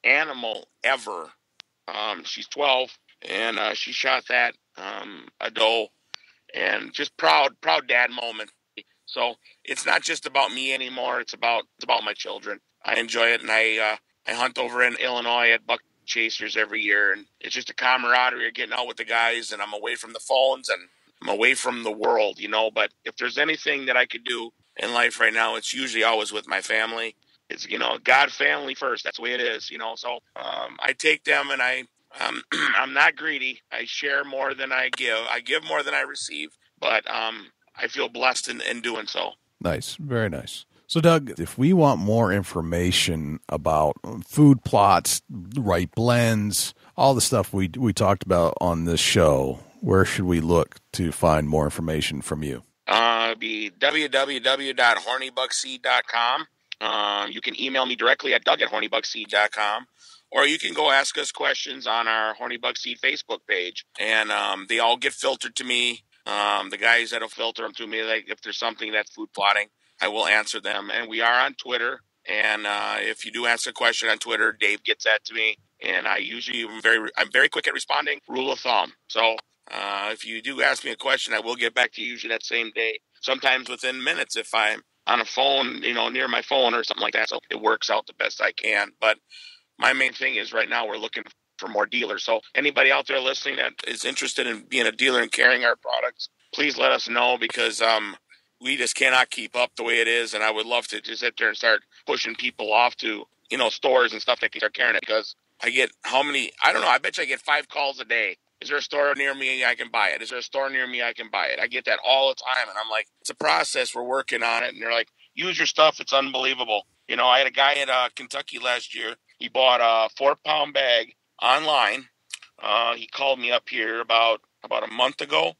animal ever. She's 12, and she shot that, a doe, and just proud dad moment. So it's not just about me anymore. It's about my children. I enjoy it, and I hunt over in Illinois at buck chasers every year, and it's just a camaraderie of getting out with the guys, and I'm away from the phones and I'm away from the world, but if there's anything that I could do in life right now, it's usually always with my family. It's, God, family first. That's the way it is, so I take them, and I'm not greedy. I share more than I give. I give more than I receive, but I feel blessed in doing so. Nice. Very nice. So, Doug, if we want more information about food plots, right blends, all the stuff we talked about on this show, where should we look to find more information from you? Be www.hornybuckseed.com. You can email me directly at doug@hornybuckseed.com. Or you can go ask us questions on our Horny Buck Seed Facebook page. And they all get filtered to me. The guys that'll filter them to me, like if there's something that's food plotting, I will answer them. And we are on Twitter. And if you do ask a question on Twitter, Dave gets that to me. And I'm very quick at responding. Rule of thumb. So if you do ask me a question, I will get back to you usually that same day. Sometimes within minutes if I'm on a phone, near my phone or something like that. So it works out the best I can. But my main thing is right now we're looking for more dealers. So anybody out there listening that is interested in being a dealer and carrying our products, please let us know, because we just cannot keep up the way it is. And I would love to just sit there and start pushing people off to, stores and stuff that can start carrying it, because I get I don't know, I bet you I get 5 calls a day. Is there a store near me I can buy it? Is there a store near me I can buy it? I get that all the time. And I'm like, it's a process. We're working on it. And they're like, use your stuff. It's unbelievable. I had a guy at Kentucky last year. He bought a 4-pound bag online. He called me up here about a month ago.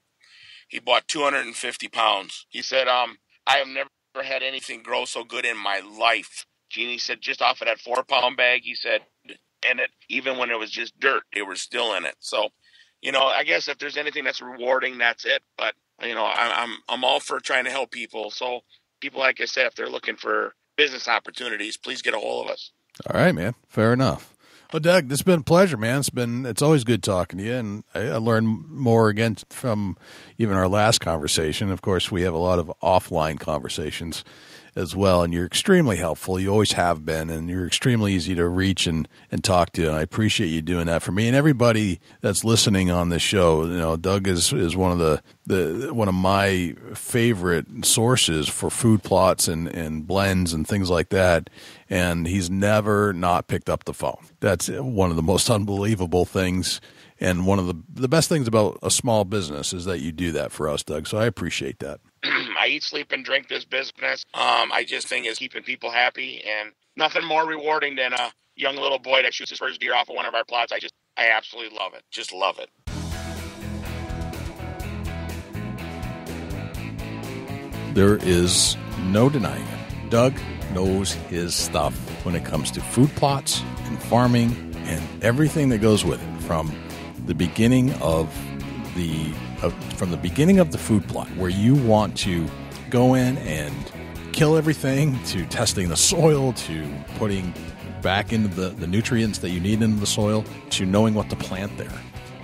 He bought 250 pounds. He said, I have never had anything grow so good in my life. Jeannie said, just off of that 4-pound bag, he said, and it, even when it was just dirt, they were still in it. So, I guess if there's anything that's rewarding, that's it. But, I'm all for trying to help people. So people, like I said, if they're looking for business opportunities, please get a hold of us. All right, man. Fair enough. Well, Doug, this has been a pleasure, man. It's always good talking to you, and I learned more again from even our last conversation. Of course, we have a lot of offline conversations as well, and you're extremely helpful. You always have been, and you're extremely easy to reach and talk to, and I appreciate you doing that for me and everybody that's listening on this show. Doug is one of one of my favorite sources for food plots and blends and things like that, and he's never not picked up the phone. That's one of the most unbelievable things, and one of the best things about a small business is that you do that for us, Doug, so I appreciate that. I eat, sleep, and drink this business. I just think it's keeping people happy, and nothing more rewarding than a young little boy that shoots his first deer off of one of our plots. I absolutely love it. Just love it. There is no denying it. Doug knows his stuff when it comes to food plots and farming and everything that goes with it, from the beginning of the from the beginning of the food plot, where you want to go in and kill everything, to testing the soil, to putting back into the nutrients that you need into the soil, to knowing what to plant there.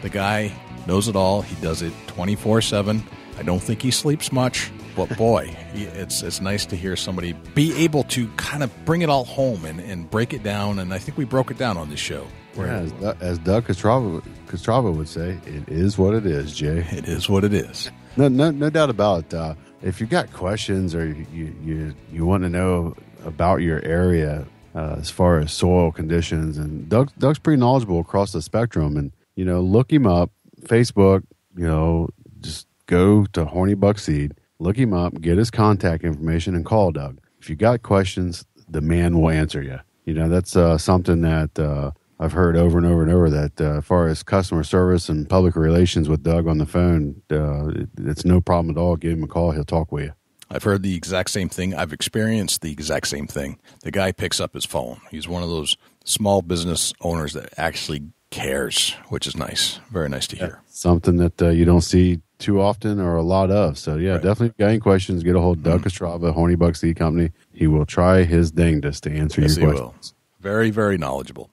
The guy knows it all. He does it 24/7. I don't think he sleeps much, but boy, it's nice to hear somebody be able to kind of bring it all home and break it down. And I think we broke it down on this show. Yeah, as Doug Kostreva would say, it is what it is, Jay. It is what it is. No doubt about it. If you got questions or you want to know about your area as far as soil conditions, and Doug's pretty knowledgeable across the spectrum, and look him up. Facebook, just go to Horny Buck Seed, look him up, get his contact information, and call Doug. If you got questions, the man will answer you. That's something that I've heard over and over and over, that as far as customer service and public relations with Doug on the phone, it's no problem at all. Give him a call. He'll talk with you. I've heard the exact same thing. I've experienced the exact same thing. The guy picks up his phone. He's one of those small business owners that actually cares, which is nice. Very nice to hear. Something that you don't see too often or a lot of. So, yeah, right. Definitely if you got any questions, get a hold of Doug Kostreva, Horny Buck Seed Company. He will try his dangest to answer your questions. Will. Very, very knowledgeable.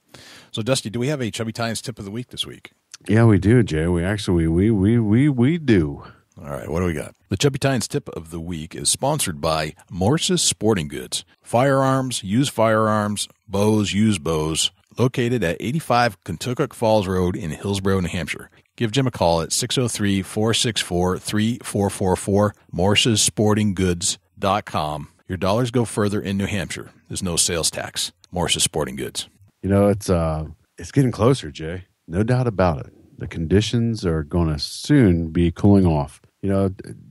So, Dusty, do we have a Chubby Tines tip of the week this week? Yeah, we do, Jay. We actually we do. All right, what do we got? The Chubby Tines tip of the week is sponsored by Morse's Sporting Goods. Firearms, used firearms, bows, used bows, located at 85 Kentucky Falls Road in Hillsborough, New Hampshire. Give Jim a call at 603-464-3444, morsessportinggoods.com. Your dollars go further in New Hampshire. There's no sales tax. Morse's Sporting Goods. It's getting closer, Jay. No doubt about it. The conditions are going to soon be cooling off.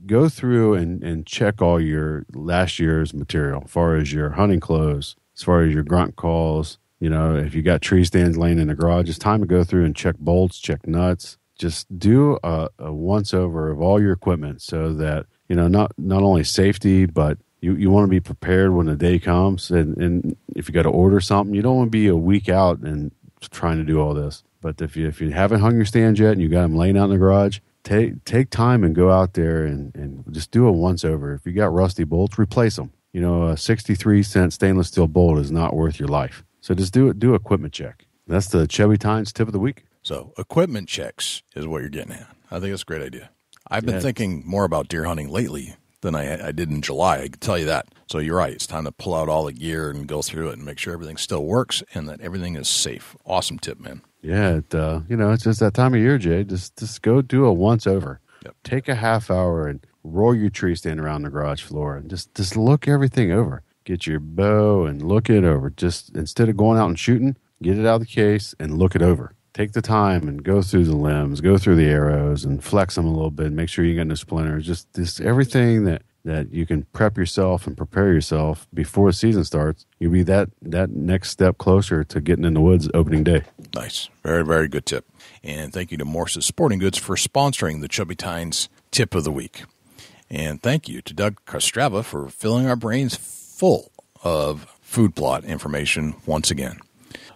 Go through and check all your last year's material, as far as your hunting clothes, as far as your grunt calls. If you got tree stands laying in the garage, it's time to go through and check bolts, check nuts. Just do a once over of all your equipment, so that not only safety, but you want to be prepared when the day comes. And if you got to order something, you don't want to be a week out and trying to do all this. But if you haven't hung your stands yet and you got them laying out in the garage, take time and go out there and just do a once over. If you got rusty bolts, replace them. A 63-cent stainless steel bolt is not worth your life. So just do equipment check. That's the Chubby Tines tip of the week. So equipment checks is what you're getting at. I think it's a great idea. I've been thinking more about deer hunting lately than I did in July. I can tell you that. So you're right. It's time to pull out all the gear and go through it and make sure everything still works and that everything is safe. Awesome tip, man. Yeah, it's just that time of year, Jay. Just go do a once over. Yep. Take a half hour and roll your tree stand around the garage floor and just look everything over. Get your bow and look it over. Just instead of going out and shooting, get it out of the case and look it over. Take the time and go through the limbs, go through the arrows and flex them a little bit. Make sure you got no splinters. Just everything that you can prep yourself and prepare yourself before the season starts. You'll be that next step closer to getting in the woods opening day. Nice. Very, very good tip. And thank you to Morse's Sporting Goods for sponsoring the Chubby Tines tip of the week. And thank you to Doug Kostreva for filling our brains full of food plot information once again.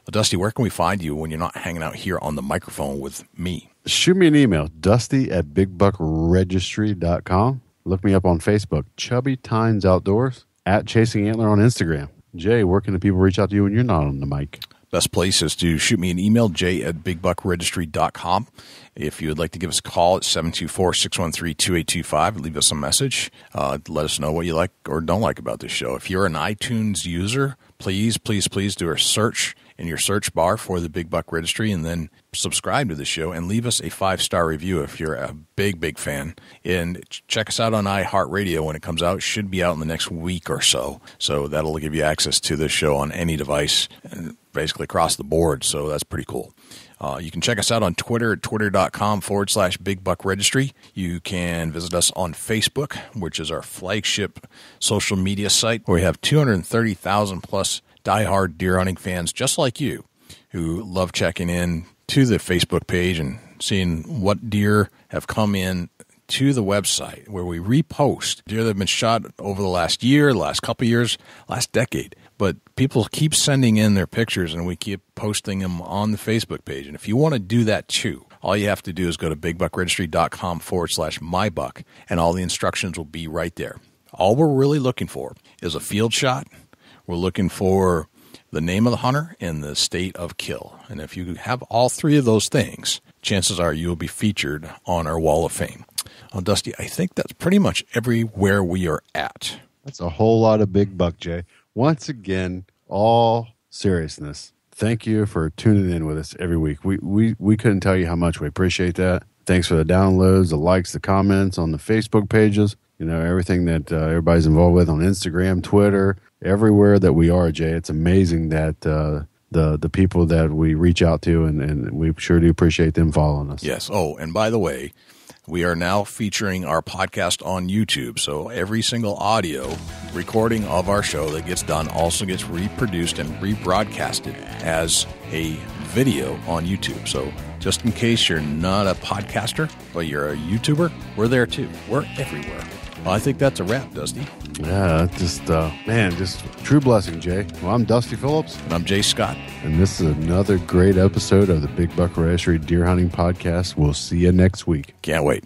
Well, Dusty, where can we find you when you're not hanging out here on the microphone with me? Shoot me an email, dusty@bigbuckregistry.com. Look me up on Facebook, Chubby Tines Outdoors, @Chasing Antler on Instagram. Jay, where can the people reach out to you when you're not on the mic? Best place is to shoot me an email, jay@bigbuckregistry.com. If you would like to give us a call at 724-613-2825, leave us a message. Let us know what you like or don't like about this show. If you're an iTunes user, please do a search in your search bar for the Big Buck Registry and then subscribe to the show and leave us a 5-star review if you're a big fan. And check us out on iHeartRadio when it comes out. It should be out in the next week or so. So that'll give you access to this show on any device and basically across the board. So that's pretty cool. You can check us out on Twitter at twitter.com/Big Buck Registry. You can visit us on Facebook, which is our flagship social media site, where we have 230,000 plus diehard deer hunting fans just like you who love checking in to the Facebook page and seeing what deer have come in to the website, where we repost deer that have been shot over the last year, last couple of years, last decade. But people keep sending in their pictures, and we keep posting them on the Facebook page. And if you want to do that too, all you have to do is go to bigbuckregistry.com/mybuck, and all the instructions will be right there. All we're really looking for is a field shot. We're looking for the name of the hunter and the state of kill. And if you have all three of those things, chances are you will be featured on our Wall of Fame. Well, Dusty, I think that's pretty much everywhere we are at. That's a whole lot of big buck, Jay. Once again, all seriousness, thank you for tuning in with us every week. We couldn't tell you how much we appreciate that. Thanks for the downloads, the likes, the comments on the Facebook pages, everything that everybody's involved with on Instagram, Twitter, everywhere that we are, Jay. It's amazing that the people that we reach out to, and we sure do appreciate them following us. Yes. Oh, and by the way, we are now featuring our podcast on YouTube. So every single audio recording of our show that gets done also gets reproduced and rebroadcasted as a video on YouTube. So just in case you're not a podcaster, but you're a YouTuber, we're there too. We're everywhere. Well, I think that's a wrap, Dusty. Yeah, just true blessing, Jay. Well, I'm Dusty Phillips. And I'm Jay Scott. And this is another great episode of the Big Buck Registry Deer Hunting Podcast. We'll see you next week. Can't wait.